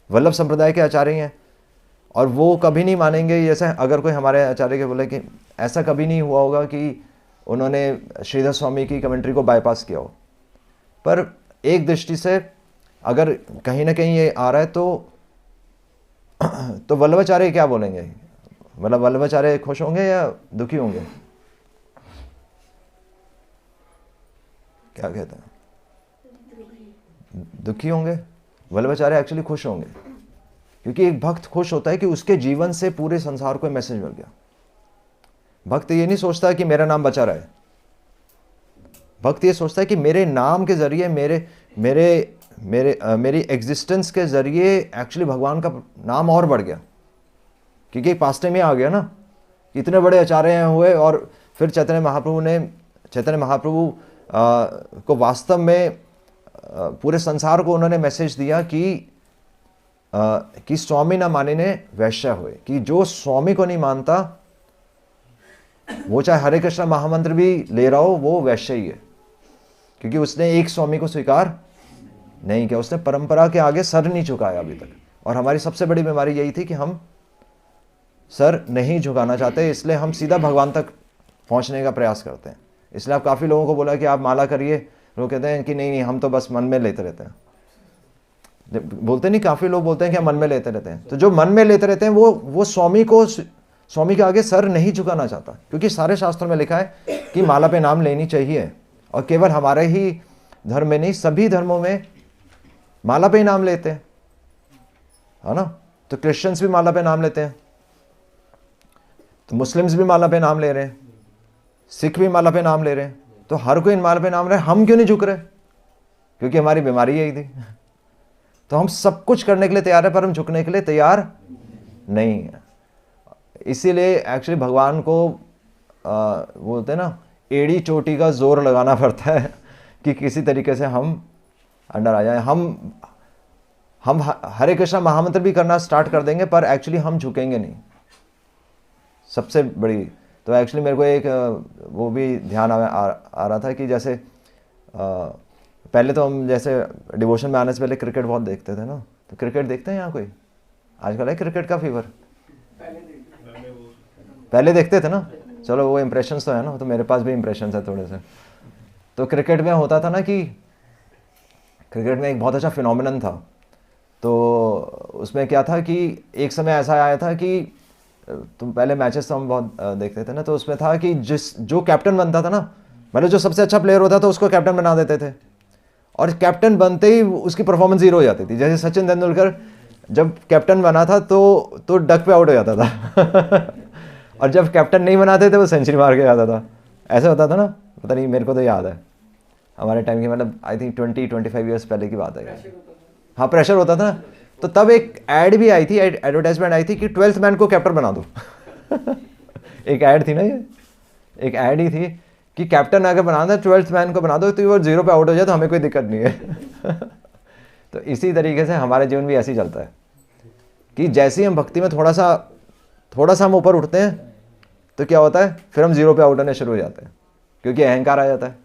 वल्लभ संप्रदाय के आचार्य हैं, और वो कभी नहीं मानेंगे। जैसे अगर कोई हमारे आचार्य के बोले कि ऐसा कभी नहीं हुआ होगा कि उन्होंने श्रीधर स्वामी की कमेंट्री को बाईपास किया हो, पर एक दृष्टि से अगर कहीं ना कहीं ये आ रहा है तो वल्लभाचार्य क्या बोलेंगे? मतलब वल्लभाचार्य खुश होंगे या दुखी होंगे? क्या कहते हैं? दुखी होंगे। वल्लभाचार्य एक्चुअली खुश होंगे, क्योंकि एक भक्त खुश होता है कि उसके जीवन से पूरे संसार को मैसेज मिल गया। भक्त ये नहीं सोचता कि मेरा नाम बचा रहे, भक्त ये सोचता है कि मेरे नाम के जरिए मेरी एग्जिस्टेंस के जरिए एक्चुअली भगवान का नाम और बढ़ गया। क्योंकि पास्ट टाइम में आ गया ना, इतने बड़े आचार्य हुए, और फिर चैतन्य महाप्रभु को वास्तव में पूरे संसार को उन्होंने मैसेज दिया कि स्वामी ना माने ने वैश्य हुए, कि जो स्वामी को नहीं मानता वो चाहे हरे कृष्ण महामंत्र भी ले रहा हो, वो वैश्य ही है, क्योंकि उसने एक स्वामी को स्वीकार नहीं किया, उसने परंपरा के आगे सर नहीं झुकाया अभी तक। और हमारी सबसे बड़ी बीमारी यही थी कि हम सर नहीं झुकाना चाहते, इसलिए हम सीधा भगवान तक पहुंचने का प्रयास करते हैं। इसलिए आप काफ़ी लोगों को बोला कि आप माला करिए, लोग कहते हैं कि नहीं हम तो बस मन में लेते रहते हैं। बोलते नहीं, काफ़ी लोग बोलते हैं कि हम मन में लेते रहते हैं। तो जो मन में लेते रहते हैं वो स्वामी के आगे सर नहीं झुकाना चाहता, क्योंकि सारे शास्त्रों में लिखा है कि माला पे नाम लेनी चाहिए, और केवल हमारे ही धर्म में नहीं, सभी धर्मों में माला पे ही नाम लेते हैं, है ना। तो क्रिश्चियंस भी माला पे नाम लेते हैं, तो मुस्लिम्स भी माला पे नाम ले रहे हैं, सिख भी माला पे नाम ले रहे हैं, तो हर कोई माला पे नाम ले रहे, हम क्यों नहीं झुक रहे? क्योंकि हमारी बीमारी यही थी। तो हम सब कुछ करने के लिए तैयार है, पर हम झुकने के लिए तैयार नहीं है। इसीलिए एक्चुअली भगवान को बोलते हैं ना, एड़ी चोटी का जोर लगाना पड़ता है कि किसी तरीके से हम अंडर आ जाए। हम हरे कृष्णा महामंत्र भी करना स्टार्ट कर देंगे, पर एक्चुअली हम झुकेंगे नहीं। सबसे बड़ी तो एक्चुअली मेरे को एक वो भी ध्यान आ रहा था कि जैसे पहले तो हम जैसे डिवोशन में आने से पहले क्रिकेट बहुत देखते थे ना। तो क्रिकेट देखते हैं यहाँ कोई? आजकल है क्रिकेट का फीवर? पहले देखते थे ना, चलो वो इम्प्रेशंस तो है ना, तो मेरे पास भी इम्प्रेशंस है थोड़े से। तो क्रिकेट में होता था ना कि क्रिकेट में एक बहुत अच्छा फिनोमिनन था। तो उसमें क्या था कि एक समय ऐसा आया था कि तुम पहले मैचेस तो हम बहुत देखते थे ना, तो उसमें था कि जो कैप्टन बनता था ना, मतलब जो सबसे अच्छा प्लेयर होता था उसको कैप्टन बना देते थे, और कैप्टन बनते ही उसकी परफॉर्मेंस जीरो हो जाती थी। जैसे सचिन तेंदुलकर जब कैप्टन बना था तो डक पे आउट हो जाता था और जब कैप्टन नहीं बनाते थे वो सेंचुरी मार के आता था। ऐसा होता था ना, पता नहीं, मेरे को तो याद है हमारे टाइम की, मतलब आई थिंक 20-25 ईयर्स पहले की बात है। हाँ, प्रेशर होता था ना। तो तब एक ऐड भी आई थी, एडवर्टाइजमेंट आई थी कि 12th मैन को कैप्टन बना दो एक ऐड थी ना, ये एक ऐड ही थी कि कैप्टन अगर बनाना है 12th मैन को बना दो, तो वो 0 पे आउट हो जाए तो हमें कोई दिक्कत नहीं है तो इसी तरीके से हमारे जीवन भी ऐसे ही चलता है कि जैसे ही हम भक्ति में थोड़ा सा हम ऊपर उठते हैं तो क्या होता है, फिर हम 0 पे आउट होने शुरू हो जाते हैं, क्योंकि अहंकार आ जाता है।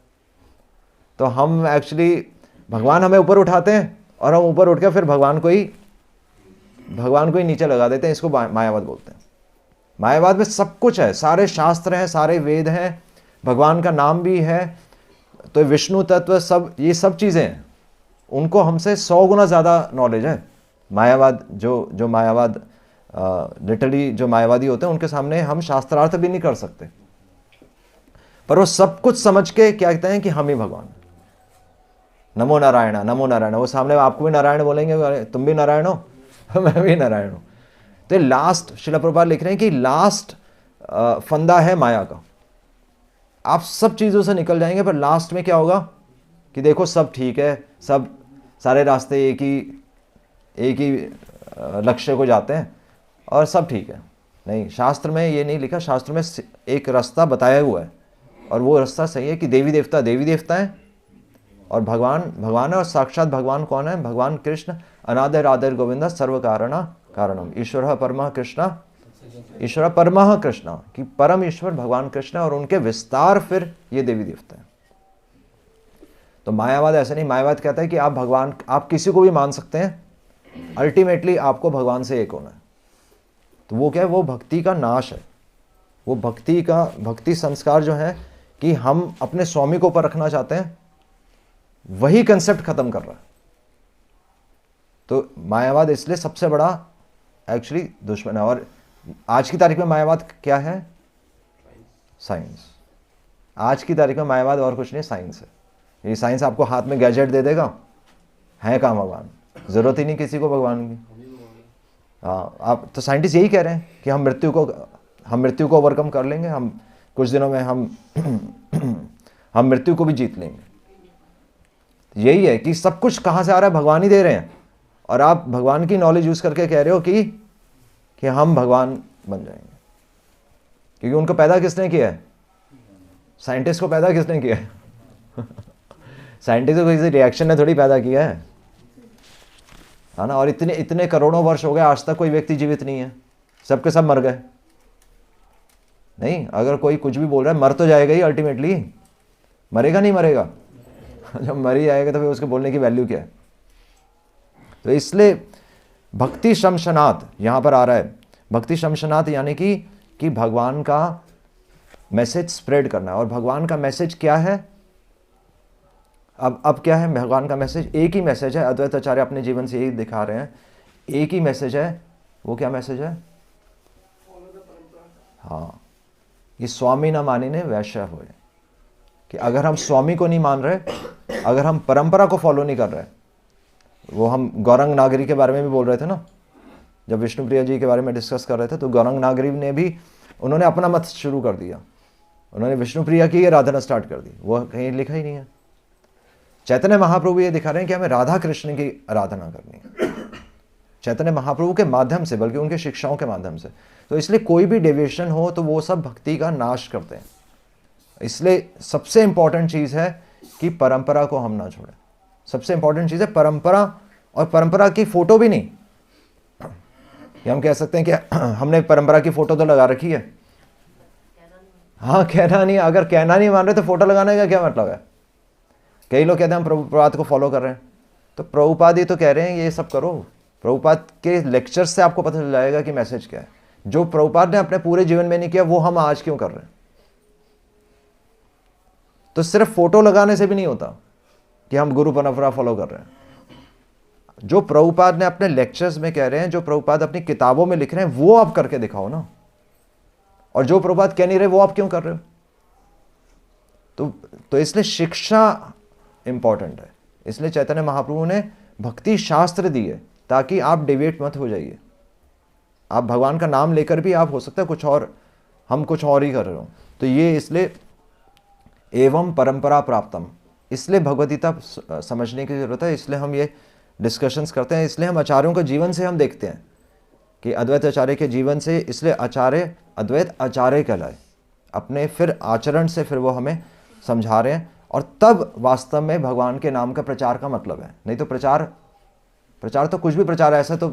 तो हम एक्चुअली, भगवान हमें ऊपर उठाते हैं और हम ऊपर उठ के फिर भगवान को ही नीचे लगा देते हैं। इसको मायावाद बोलते हैं। मायावाद में सब कुछ है, सारे शास्त्र हैं, सारे वेद हैं, भगवान का नाम भी है, तो विष्णु तत्व, सब ये सब चीज़ें हैं, उनको हमसे 100 गुना ज़्यादा नॉलेज है। मायावाद जो मायावाद लिटरली जो मायावादी होते हैं उनके सामने हम शास्त्रार्थ भी नहीं कर सकते, पर वो सब कुछ समझ के क्या कहते हैं कि हम ही भगवान। नमो नारायण, नमो नारायण, वो सामने आपको भी नारायण बोलेंगे, तुम भी नारायण हो मैं भी नारायण हूँ। तो लास्ट श्रील प्रभुपाद लिख रहे हैं कि लास्ट फंदा है माया का। आप सब चीज़ों से निकल जाएंगे, पर लास्ट में क्या होगा कि देखो सब ठीक है, सब सारे रास्ते एक ही लक्ष्य को जाते हैं और सब ठीक है। नहीं, शास्त्र में ये नहीं लिखा। शास्त्र में एक रास्ता बताया हुआ है, और वो रास्ता सही है कि देवी देवता हैं और भगवान है। और साक्षात भगवान कौन है? भगवान कृष्ण, अनादि राधे गोविंदा सर्व कारणम, ईश्वर परमः कृष्ण, ईश्वर परमः कृष्ण, कि परम ईश्वर भगवान कृष्ण और उनके विस्तार फिर ये देवी देवता है। तो मायावाद ऐसा नहीं। मायावाद कहता है कि आप किसी को भी मान सकते हैं, अल्टीमेटली आपको भगवान से एक होना है। तो वो क्या है? वो भक्ति का नाश है। वो भक्ति संस्कार जो है कि हम अपने स्वामी को ऊपर रखना चाहते हैं, वही कंसेप्ट खत्म कर रहा है। तो मायावाद इसलिए सबसे बड़ा एक्चुअली दुश्मन है। और आज की तारीख में मायावाद क्या है? साइंस। आज की तारीख में मायावाद और कुछ नहीं, साइंस है। ये साइंस आपको हाथ में गैजेट दे देगा, है कहाँ भगवान? जरूरत ही नहीं किसी को भगवान की। हाँ, आप तो साइंटिस्ट यही कह रहे हैं कि हम मृत्यु को ओवरकम कर लेंगे, हम कुछ दिनों में हम मृत्यु को भी जीत लेंगे। यही है कि सब कुछ कहाँ से आ रहा है? भगवान ही दे रहे हैं, और आप भगवान की नॉलेज यूज करके कह रहे हो कि हम भगवान बन जाएंगे। क्योंकि उनको पैदा किसने किया है? साइंटिस्ट को पैदा किसने किया है? साइंटिस्ट को किसी रिएक्शन ने थोड़ी पैदा किया है ना। और इतने करोड़ों वर्ष हो गए, आज तक कोई व्यक्ति जीवित नहीं है, सबके सब मर गए। नहीं, अगर कोई कुछ भी बोल रहा है, मर तो जाएगा ही अल्टीमेटली, मरेगा नहीं मरेगा? जब मर ही जाएगा तो फिर उसके बोलने की वैल्यू क्या है? तो इसलिए भक्ति शमशनाथ यहां पर आ रहा है। भक्ति शमशनाथ यानी कि भगवान का मैसेज स्प्रेड करना है। और भगवान का मैसेज क्या है? अब क्या है भगवान का मैसेज? एक ही मैसेज है। अद्वैत आचार्य अपने जीवन से यही दिखा रहे हैं, एक ही मैसेज है। वो क्या मैसेज है? हाँ, ये स्वामी न मानी ने वैश्य होए। कि अगर हम स्वामी को नहीं मान रहे, अगर हम परंपरा को फॉलो नहीं कर रहे, वो हम गौरंग नागरी के बारे में भी बोल रहे थे ना, जब विष्णुप्रिया जी के बारे में डिस्कस कर रहे थे, तो गौरंग नागरी ने भी उन्होंने अपना मत शुरू कर दिया। उन्होंने विष्णुप्रिया की आराधना स्टार्ट कर दी। वो कहीं लिखा ही नहीं है। चैतन्य महाप्रभु ये दिखा रहे हैं कि हमें राधा कृष्ण की आराधना करनी है, चैतन्य महाप्रभु के माध्यम से, बल्कि उनके शिक्षाओं के माध्यम से। तो इसलिए कोई भी डेविएशन हो तो वो सब भक्ति का नाश करते हैं। इसलिए सबसे इंपॉर्टेंट चीज़ है कि परंपरा को हम ना छोड़ें। सबसे इंपॉर्टेंट चीज़ है परंपरा, और परंपरा की फोटो भी नहीं। ये हम कह सकते हैं कि हमने परंपरा की फोटो तो लगा रखी है। हाँ, कहना नहीं, अगर कहना नहीं मान रहे तो फोटो लगाने का क्या मतलब है? कई लोग कहते हैं हम प्रभुपाद को फॉलो कर रहे हैं, तो प्रभुपाद ही तो कह रहे हैं ये सब करो, प्रभुपाद के लेक्चर से आपको पता चल जाएगा कि मैसेज क्या है। जो प्रभुपाद ने अपने पूरे जीवन में नहीं किया वो हम आज क्यों कर रहे हैं। तो सिर्फ फोटो लगाने से भी नहीं होता कि हम गुरु परंपरा फॉलो कर रहे हैं। जो प्रभुपाद ने अपने लेक्चर्स में कह रहे हैं, जो प्रभुपाद अपनी किताबों में लिख रहे हैं, वो आप करके दिखाओ ना। और जो प्रभुपाद कह नहीं रहे वो आप क्यों कर रहे हो। तो इसलिए शिक्षा इंपॉर्टेंट है। इसलिए चैतन्य महाप्रभु ने भक्ति शास्त्र दिए ताकि आप डिवेट मत हो जाइए। आप भगवान का नाम लेकर भी आप हो सकता है कुछ और, हम कुछ और ही कर रहे हो। तो ये इसलिए एवं परंपरा प्राप्तम, इसलिए भगवद्गीता समझने की जरूरत है। इसलिए हम ये डिस्कशंस करते हैं। इसलिए हम आचार्यों के जीवन से हम देखते हैं कि अद्वैत आचार्य के जीवन से, इसलिए आचार्य अद्वैत आचार्य कहलाए। अपने फिर आचरण से फिर वो हमें समझा रहे हैं। और तब वास्तव में भगवान के नाम का प्रचार का मतलब है। नहीं तो प्रचार तो कुछ भी प्रचार है। ऐसा तो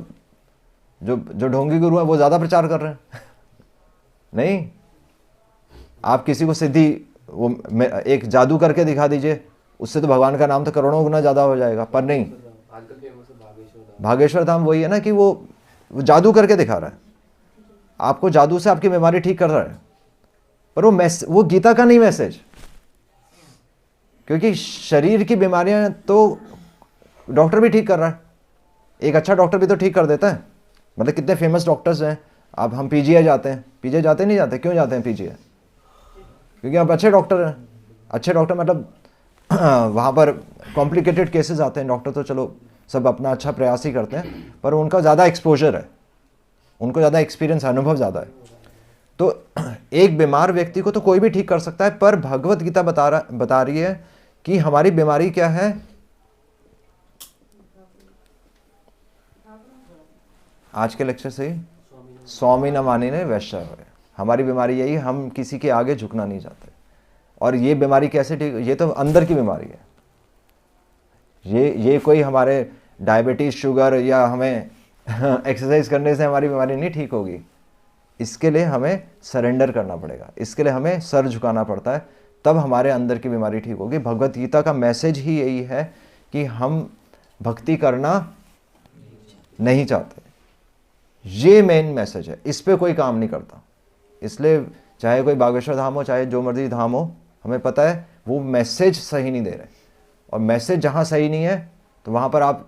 जो ढोंगी गुरु है वो ज़्यादा प्रचार कर रहे हैं नहीं। आप किसी को सिद्धि वो एक जादू करके दिखा दीजिए, उससे तो भगवान का नाम तो करोड़ों गुना ज़्यादा हो जाएगा। पर नहीं, भागेश्वर धाम वही है ना कि वो जादू करके दिखा रहा है। आपको जादू से आपकी बीमारी ठीक कर रहा है, पर वो गीता का नहीं मैसेज। क्योंकि शरीर की बीमारियां तो डॉक्टर भी ठीक कर रहा है। एक अच्छा डॉक्टर भी तो ठीक कर देता है। मतलब कितने फेमस डॉक्टर्स हैं। अब हम पीजीआई जाते हैं, पीजीआई जाते नहीं जाते, क्यों जाते हैं पीजीआई? क्योंकि आप अच्छे डॉक्टर हैं। अच्छे डॉक्टर मतलब वहाँ पर कॉम्प्लिकेटेड केसेस आते हैं। डॉक्टर तो चलो सब अपना अच्छा प्रयास ही करते हैं, पर उनका ज़्यादा एक्सपोजर है, उनको ज़्यादा एक्सपीरियंस, अनुभव ज़्यादा है। तो एक बीमार व्यक्ति को तो कोई भी ठीक कर सकता है, पर भगवत गीता बता रही है कि हमारी बीमारी क्या है। आज के लेक्चर से स्वामी न माने ने वैश्य है। हमारी बीमारी यही, हम किसी के आगे झुकना नहीं चाहते। और ये बीमारी कैसे ठीक? ये तो अंदर की बीमारी है। ये कोई हमारे डायबिटीज, शुगर या हमें एक्सरसाइज करने से हमारी बीमारी नहीं ठीक होगी। इसके लिए हमें सरेंडर करना पड़ेगा, इसके लिए हमें सर झुकाना पड़ता है, तब हमारे अंदर की बीमारी ठीक होगी। भगवत गीता का मैसेज ही यही है कि हम भक्ति करना नहीं चाहते। ये मेन मैसेज है, इस पे कोई काम नहीं करता। इसलिए चाहे कोई बागेश्वर धाम हो, चाहे जो मर्जी धाम हो, हमें पता है वो मैसेज सही नहीं दे रहे। और मैसेज जहाँ सही नहीं है तो वहाँ पर आप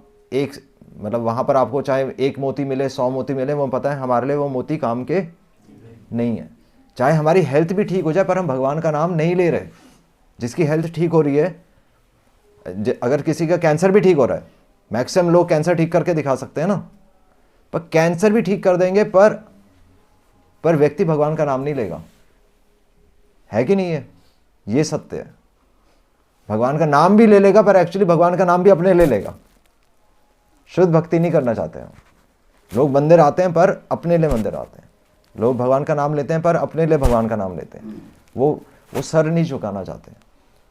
वहाँ पर आपको चाहे 1 मोती मिले, 100 मोती मिले, वो पता है हमारे लिए वो मोती काम के नहीं है। चाहे हमारी हेल्थ भी ठीक हो जाए, पर हम भगवान का नाम नहीं ले रहे। जिसकी हेल्थ ठीक हो रही है, अगर किसी का कैंसर भी ठीक हो रहा है, मैक्सिमम लोग कैंसर ठीक करके दिखा सकते हैं ना, पर कैंसर भी ठीक कर देंगे, पर व्यक्ति भगवान का नाम नहीं लेगा। है कि नहीं है? ये सत्य है। भगवान का नाम भी ले लेगा, पर एक्चुअली भगवान का नाम भी अपने ले लेगा। शुद्ध भक्ति नहीं करना चाहते हैं लोग। मंदिर आते हैं पर अपने लिए मंदिर आते हैं। लोग भगवान का नाम लेते हैं पर अपने लिए भगवान का नाम लेते हैं। वो सर नहीं झुकाना चाहते।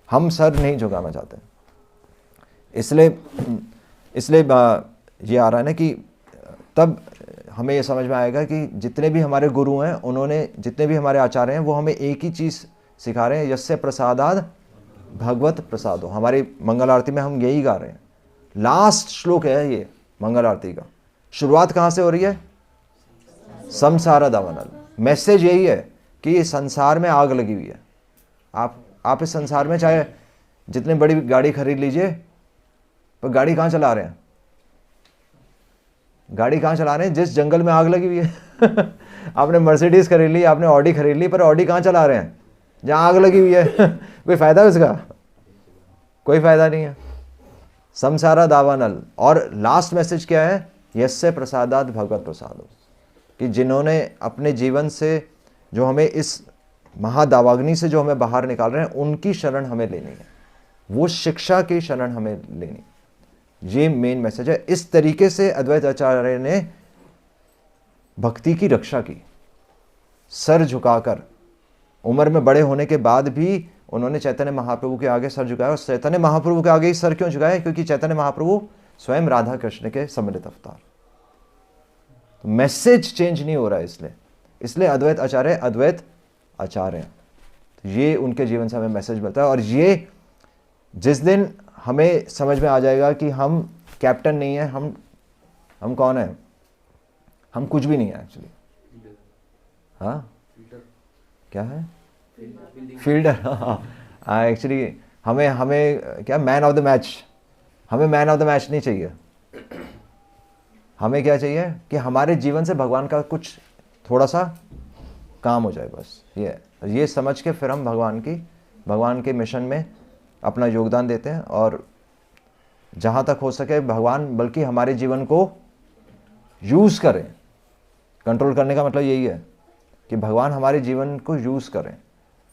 हम सर नहीं झुकाना चाहते। इसलिए ये आ रहा है ना कि तब हमें ये समझ में आएगा कि जितने भी हमारे गुरु हैं, उन्होंने, जितने भी हमारे आचार्य हैं, वो हमें एक ही चीज़ सिखा रहे हैं, यस्य प्रसादाद भगवत प्रसादो। हमारी मंगल आरती में हम यही गा रहे हैं। लास्ट श्लोक है ये मंगल आरती का। शुरुआत कहाँ से हो रही है? संसार दावानल। मैसेज यही है कि ये संसार में आग लगी हुई है। आप इस संसार में चाहे जितनी बड़ी गाड़ी खरीद लीजिए, पर गाड़ी कहाँ चला रहे हैं? गाड़ी कहाँ चला रहे हैं? जिस जंगल में आग लगी हुई है। आपने मर्सिडीज खरीद ली, आपने ऑडी खरीद ली, पर ऑडी कहाँ चला रहे हैं? जहाँ आग लगी हुई है। कोई फायदा है उसका? कोई फायदा नहीं है। संसारा दावानल। और लास्ट मैसेज क्या है? यस्य प्रसादात भगवत प्रसादो। कि जिन्होंने अपने जीवन से जो हमें इस महादावाग्नि से जो हमें बाहर निकाल रहे हैं, उनकी शरण हमें लेनी है। वो शिक्षा की शरण हमें लेनी। ये मेन मैसेज है। इस तरीके से अद्वैत आचार्य ने भक्ति की रक्षा की, सर झुकाकर। उम्र में बड़े होने के बाद भी उन्होंने चैतन्य महाप्रभु के आगे सर झुकाया। और चैतन्य महाप्रभु के आगे ही सर क्यों झुकाया? क्योंकि चैतन्य महाप्रभु स्वयं राधा कृष्ण के सम्मिलित अवतार। तो मैसेज चेंज नहीं हो रहा है। इसलिए अद्वैत आचार्य हैं। तो ये उनके जीवन से हमें मैसेज मिलता है। और ये जिस दिन हमें समझ में आ जाएगा कि हम कैप्टन नहीं है, हम कौन है? हम कुछ भी नहीं है एक्चुअली। हाँ, क्या है? फील्डर। हाँ एक्चुअली हमें क्या, मैन ऑफ द मैच। हमें मैन ऑफ द मैच नहीं चाहिए। हमें क्या चाहिए कि हमारे जीवन से भगवान का कुछ थोड़ा सा काम हो जाए, बस ये समझ के फिर हम भगवान के मिशन में अपना योगदान देते हैं। और जहाँ तक हो सके भगवान बल्कि हमारे जीवन को यूज़ करें। कंट्रोल करने का मतलब यही है कि भगवान हमारे जीवन को यूज़ करें,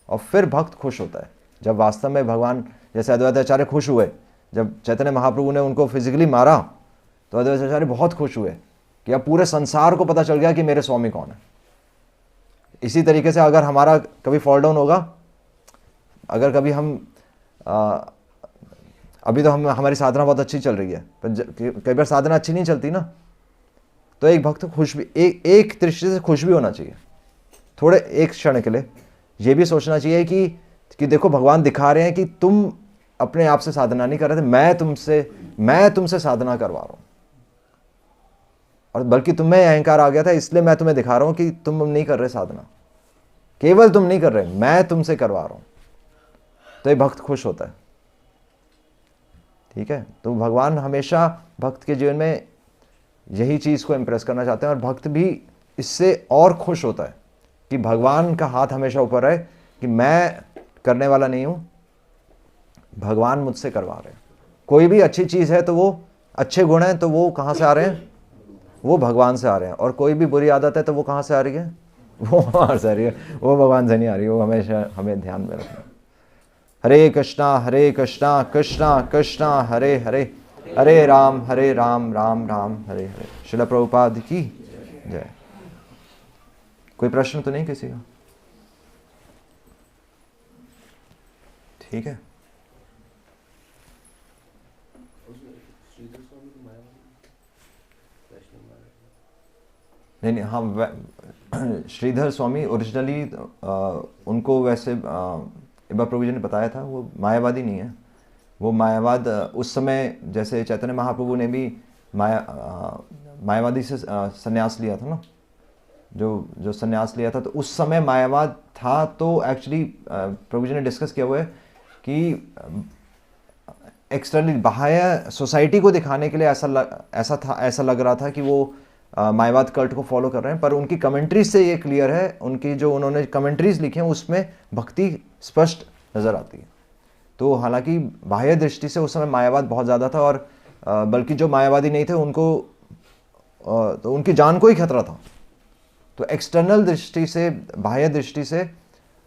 और फिर भक्त खुश होता है। जब वास्तव में भगवान, जैसे अद्वैताचार्य खुश हुए जब चैतन्य महाप्रभु ने उनको फिजिकली मारा, तो अद्वैताचार्य बहुत खुश हुए कि अब पूरे संसार को पता चल गया कि मेरे स्वामी कौन है। इसी तरीके से अगर हमारा कभी फॉल डाउन होगा, अगर कभी हम अभी तो हमारी साधना बहुत अच्छी चल रही है, पर कई बार साधना अच्छी नहीं चलती ना, तो एक भक्त खुश भी, एक दृष्टि से खुश भी होना चाहिए। थोड़े एक क्षण के लिए ये भी सोचना चाहिए कि देखो भगवान दिखा रहे हैं कि तुम अपने आप से साधना नहीं कर रहे थे, मैं तुमसे साधना करवा रहा हूं, और बल्कि तुम्हें अहंकार आ गया था, इसलिए मैं तुम्हें दिखा रहा हूं कि तुम नहीं कर रहे साधना, केवल तुम नहीं कर रहे, मैं तुमसे करवा रहा हूं। तो ये भक्त खुश होता है। ठीक है, तो भगवान हमेशा भक्त के जीवन में यही चीज को इंप्रेस करना चाहते हैं, और भक्त भी इससे और खुश होता है कि भगवान का हाथ हमेशा ऊपर है, कि मैं करने वाला नहीं हूं, भगवान मुझसे करवा रहे हैं। कोई भी अच्छी चीज है तो वो अच्छे गुण हैं, तो वो कहां से आ रहे हैं? वो भगवान से आ रहे हैं। और कोई भी बुरी आदत है तो वो कहां से आ रही है? वो हमारे से आ रही है, वो भगवान से नहीं आ रही। वो हमेशा हमें ध्यान में रखना। हरे कृष्णा कृष्णा कृष्णा हरे हरे, हरे राम राम राम हरे हरे। श्रील प्रभुपाद की जय। कोई प्रश्न तो नहीं किसी का? ठीक है। नहीं, हाँ, श्रीधर स्वामी ओरिजिनली उनको वैसे एक बार प्रभु जी ने बताया था, वो मायावादी नहीं है। वो मायावाद उस समय, जैसे चैतन्य महाप्रभु ने भी मायावादी से संन्यास लिया था ना, जो संन्यास लिया था, तो उस समय मायावाद था। तो एक्चुअली प्रभु जी ने डिस्कस किया हुआ है कि एक्सटर्नली बाह्य सोसाइटी को दिखाने के लिए ऐसा लग रहा था कि वो मायावाद कल्ट को फॉलो कर रहे हैं, पर उनकी कमेंट्रीज से ये क्लियर है, उनकी जो उन्होंने कमेंट्रीज लिखी हैं उसमें भक्ति स्पष्ट नजर आती है। तो हालांकि बाह्य दृष्टि से उस समय मायावाद बहुत ज़्यादा था, और बल्कि जो मायावादी नहीं थे उनको तो उनकी जान को ही खतरा था। तो एक्सटर्नल दृष्टि से, बाह्य दृष्टि से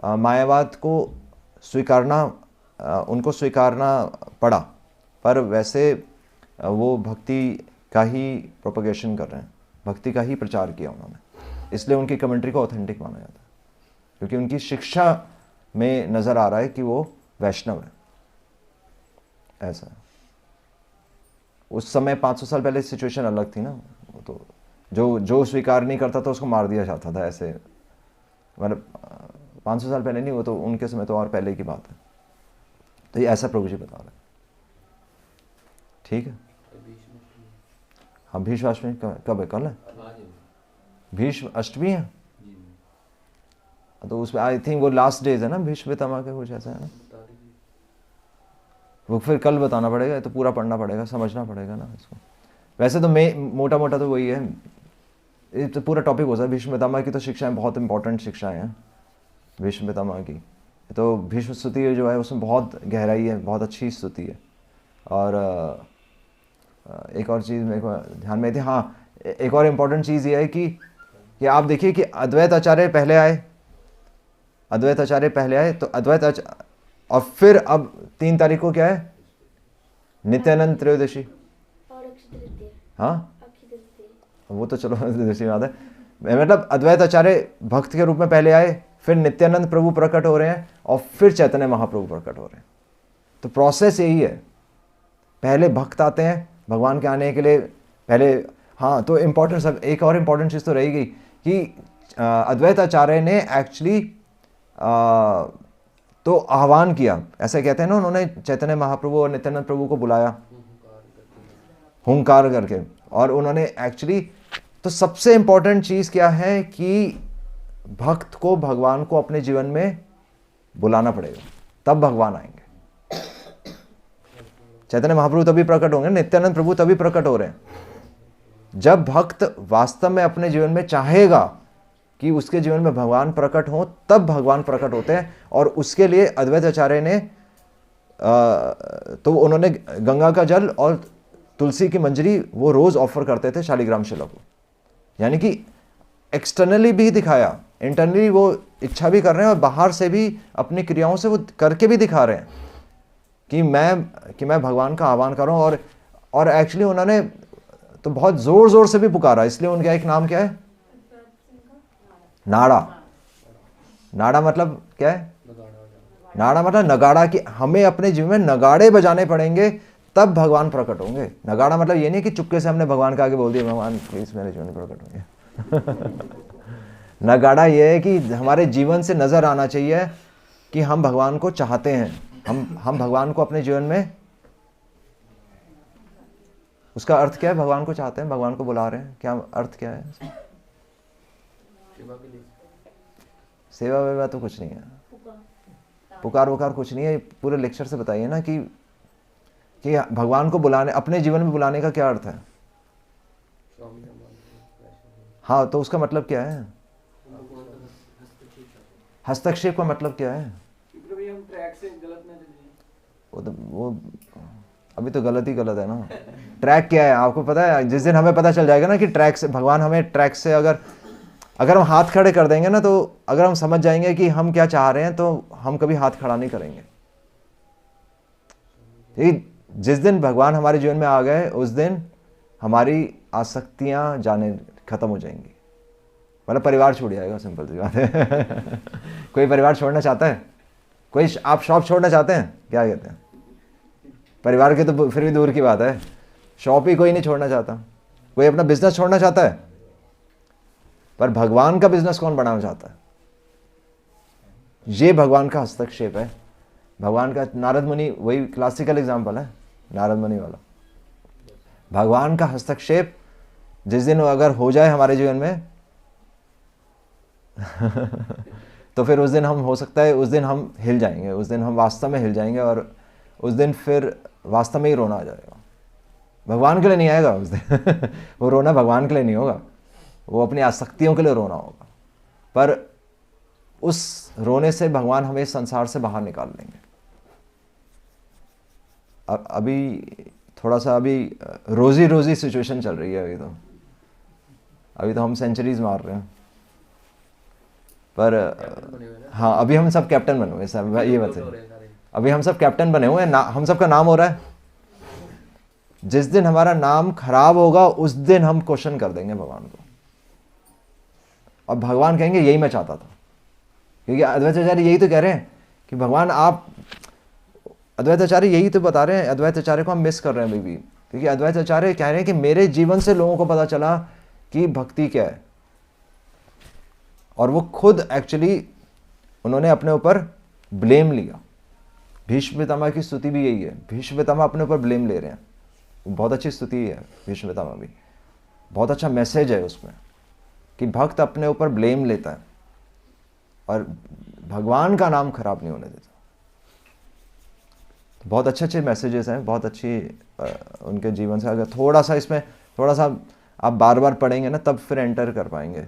मायावाद को उनको स्वीकारना पड़ा, पर वैसे वो भक्ति का ही प्रोपगेशन कर रहे हैं, भक्ति का ही प्रचार किया उन्होंने, इसलिए उनकी कमेंट्री को ऑथेंटिक माना जाता है, क्योंकि उनकी शिक्षा में नज़र आ रहा है कि वो वैष्णव है। ऐसा है। उस समय 500 साल पहले सिचुएशन अलग थी ना, तो जो स्वीकार नहीं करता था उसको मार दिया जाता था। ऐसे मतलब 500 साल पहले नहीं, वो तो उनके समय तो और पहले की बात है। तो ये ऐसा प्रभु जी बता रहे हैं। ठीक है। हाँ, भीष्म अष्टमी कब है? कल है भीष्म अष्टमी है। तो उसमें आई थिंक वो लास्ट डेज है ना, भीष्म पितामह का कुछ ऐसा है ना। वो फिर कल बताना पड़ेगा, तो पूरा पढ़ना पड़ेगा, समझना पड़ेगा ना इसको। वैसे तो मोटा मोटा तो वही है, ये तो पूरा टॉपिक हो सकता है। भीष्म पितामह की तो शिक्षाएं बहुत इंपॉर्टेंट शिक्षाएं हैं भीष्म पितामह की। तो भीष्म स्तुति जो है उसमें बहुत गहराई है, बहुत अच्छी स्तुति है। और एक और चीज़ मेरे को ध्यान में थी, हाँ, एक और इम्पॉर्टेंट चीज़ ये है कि आप देखिए कि अद्वैत आचार्य पहले आए, तो अद्वैत और फिर अब 3 तारीख को क्या है? नित्यानंद त्रयोदशी। हाँ, वो तो चलो त्रयोदशी याद है। मतलब अद्वैत आचार्य भक्त के रूप में पहले आए, फिर नित्यानंद प्रभु प्रकट हो रहे हैं, और फिर चैतन्य महाप्रभु प्रकट हो रहे हैं। तो प्रोसेस यही है, पहले भक्त आते हैं भगवान के आने के लिए पहले। हाँ, तो इम्पोर्टेंट सब, एक और इम्पोर्टेंट चीज़ तो रहेगी कि अद्वैत आचार्य ने एक्चुअली तो आह्वान किया, ऐसे कहते हैं ना, उन्होंने चैतन्य महाप्रभु और नित्यानंद प्रभु को बुलाया हुंकार करके। और उन्होंने एक्चुअली, तो सबसे इंपॉर्टेंट चीज़ क्या है कि भक्त को भगवान को अपने जीवन में बुलाना पड़ेगा, तब भगवान आएंगे। चैतन्य महाप्रभु तभी प्रकट होंगे, नित्यानंद प्रभु तभी प्रकट हो रहे हैं जब भक्त वास्तव में अपने जीवन में चाहेगा कि उसके जीवन में भगवान प्रकट हो, तब भगवान प्रकट होते हैं। और उसके लिए अद्वैत आचार्य ने तो उन्होंने गंगा का जल और तुलसी की मंजरी वो रोज ऑफर करते थे शालिग्राम शिला को, यानी कि एक्सटर्नली भी दिखाया, इंटरनली वो इच्छा भी कर रहे हैं और बाहर से भी अपनी क्रियाओं से वो करके भी दिखा रहे हैं कि मैं भगवान का आह्वान कर रहा हूँ। और एक्चुअली उन्होंने तो बहुत जोर जोर से भी पुकारा, इसलिए उनका एक नाम क्या है, नाड़ा। नाड़ा मतलब क्या है, नाड़ा मतलब नगाड़ा, कि हमें अपने जीवन में नगाड़े बजाने पड़ेंगे तब भगवान प्रकट होंगे। नगाड़ा मतलब ये नहीं कि चुपके से हमने भगवान के आगे बोल दिया भगवान प्लीज मेरे जीवन में प्रकट होंगे। नगाड़ा ये है कि हमारे जीवन से नजर आना चाहिए कि हम भगवान को चाहते हैं, हम भगवान को अपने जीवन में, उसका अर्थ क्या है, भगवान को चाहते हैं, भगवान को बुला रहे हैं, क्या अर्थ क्या है? सेवा वेवा तो कुछ नहीं है, पुकार वकार कुछ नहीं है। पूरे लेक्चर से बताइए ना कि भगवान को बुलाने, अपने जीवन में बुलाने का क्या अर्थ है? हाँ, तो उसका मतलब क्या है? हस्तक्षेप का मतलब क्या है? हम ट्रैक से गलत ना चले। वो अभी तो गलत ही गलत है ना। ट्रैक क्या है आपको पता है? जिस दिन हमें पता चल जाएगा ना कि ट्रैक से, भगवान हमें ट्रैक से अगर हम हाथ खड़े कर देंगे ना, तो अगर हम समझ जाएंगे कि हम क्या चाह रहे हैं तो हम कभी हाथ खड़ा नहीं करेंगे। जिस दिन भगवान हमारे जीवन में आ गए उस दिन हमारी आसक्तियां जाने खत्म हो जाएंगी, मतलब परिवार छूट जाएगा, सिंपल सी बात है। कोई परिवार छोड़ना चाहता है? कोई आप शॉप छोड़ना चाहते हैं? क्या कहते हैं? परिवार के तो फिर भी दूर की बात है, शॉप ही कोई नहीं छोड़ना चाहता। कोई अपना बिजनेस छोड़ना चाहता है? पर भगवान का बिजनेस कौन बढ़ाना चाहता है? ये भगवान का हस्तक्षेप है। भगवान का, नारद मुनि वही क्लासिकल एग्जांपल है, नारद मुनि वाला। भगवान का हस्तक्षेप जिस दिन अगर हो जाए हमारे जीवन में तो फिर उस दिन हम, हो सकता है उस दिन हम हिल जाएंगे, उस दिन हम वास्तव में हिल जाएंगे और उस दिन फिर वास्तव में ही रोना आ जाएगा। भगवान के लिए नहीं आएगा उस दिन। वो रोना भगवान के लिए नहीं होगा, वो अपनी आसक्तियों के लिए रोना होगा। पर उस रोने से भगवान हमें संसार से बाहर निकाल लेंगे। अभी थोड़ा सा रोजी रोजी सिचुएशन चल रही है। अभी तो हम सेंचुरीज मार रहे हैं, पर हाँ अभी हम सब कैप्टन बने हुए सब, ये बात है। अभी हम सब कैप्टन बने हुए हैं, हम सबका नाम हो रहा है। जिस दिन हमारा नाम खराब होगा उस दिन हम क्वेश्चन कर देंगे भगवान को, और भगवान कहेंगे यही मैं चाहता था। क्योंकि अद्वैत आचार्य यही तो कह रहे हैं कि भगवान आप, अद्वैत आचार्य यही तो बता रहे हैं। अद्वैत आचार्य को हम मिस कर रहे हैं अभी भी, क्योंकि अद्वैत आचार्य कह रहे हैं कि मेरे जीवन से लोगों को पता चला कि भक्ति क्या है, और वो खुद एक्चुअली उन्होंने अपने ऊपर ब्लेम लिया। भीष्म पितामह की स्तुति भी यही है, भीष्म पितामह अपने ऊपर ब्लेम ले रहे हैं। बहुत अच्छी स्तुति है भीष्म पितामह भी, बहुत अच्छा मैसेज है उसमें कि भक्त अपने ऊपर ब्लेम लेता है और भगवान का नाम खराब नहीं होने देता। तो बहुत अच्छे अच्छे मैसेजेस हैं, बहुत अच्छी उनके जीवन से। अगर थोड़ा सा इसमें थोड़ा सा आप बार बार पढ़ेंगे ना, तब फिर एंटर कर पाएंगे।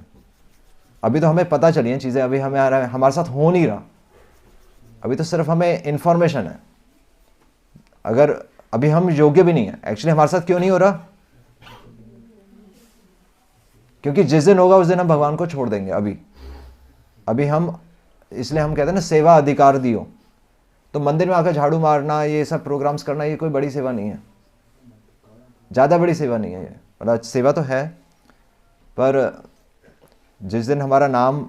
अभी तो हमें पता चली हैं चीज़ें, अभी हमें आ रहा है, हमारे साथ हो नहीं रहा। अभी तो सिर्फ हमें इंफॉर्मेशन है। अगर अभी हम योग्य भी नहीं है एक्चुअली, हमारे साथ क्यों नहीं हो रहा? क्योंकि जिस दिन होगा उस दिन हम भगवान को छोड़ देंगे। अभी हम, इसलिए हम कहते हैं ना सेवा अधिकार दियो। तो मंदिर में आकर झाड़ू मारना, ये सब प्रोग्राम्स करना, ये कोई बड़ी सेवा नहीं है, ज़्यादा बड़ी सेवा नहीं है ये। मतलब सेवा तो है, पर जिस दिन हमारा नाम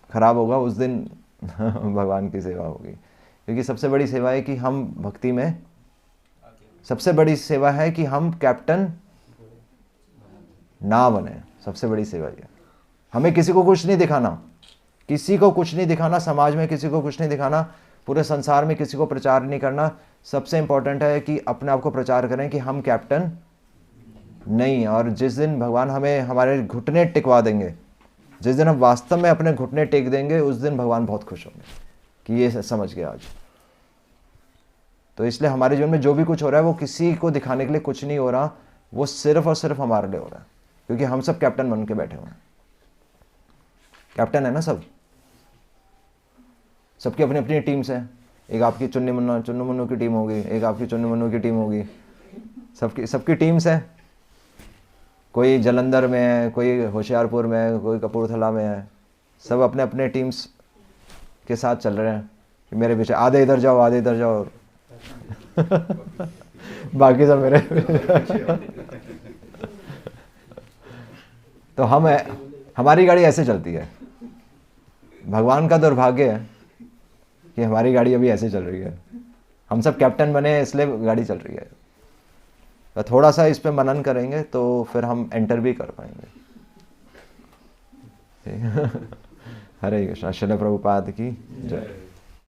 खराब होगा उस दिन भगवान की सेवा होगी। क्योंकि सबसे बड़ी सेवा है कि हम भक्ति में, सबसे बड़ी सेवा है कि हम कैप्टन ना बने। सबसे बड़ी सेवा ये, हमें किसी को कुछ नहीं दिखाना, किसी को कुछ नहीं दिखाना, समाज में किसी को कुछ नहीं दिखाना, पूरे संसार में किसी को प्रचार नहीं करना। सबसे इंपॉर्टेंट है कि अपने आप को प्रचार करें कि हम कैप्टन नहीं, और जिस दिन भगवान हमें हमारे घुटने टिकवा देंगे, जिस दिन हम वास्तव में अपने घुटने टेक देंगे, उस दिन भगवान बहुत खुश होंगे कि ये समझ गया आज। तो इसलिए हमारे जीवन में जो भी कुछ हो रहा है वो किसी को दिखाने के लिए कुछ नहीं हो रहा, वो सिर्फ और सिर्फ हमारे लिए हो रहा है, क्योंकि हम सब कैप्टन बन के बैठे हुए हैं। कैप्टन है ना सब, सबकी अपनी अपनी टीम्स हैं। एक आपकी चुन्नी मुन्नू की टीम होगी, एक आपकी चुन्नी मुन्नू की टीम होगी, सबकी टीम्स हैं। कोई जलंधर में है, कोई होशियारपुर में है, कोई कपूरथला में है, सब अपने अपने टीम्स के साथ चल रहे हैं कि मेरे पीछे आधे इधर जाओ, आधे इधर जाओ बाकी सब मेरे तो हमारी गाड़ी ऐसे चलती है। भगवान का दुर्भाग्य है कि हमारी गाड़ी अभी ऐसे चल रही है। हम सब कैप्टन बने इसलिए गाड़ी चल रही है। तो थोड़ा सा इस पे मनन करेंगे तो फिर हम एंटर भी कर पाएंगे। हरे कृष्णा। श्रील प्रभुपाद की जय।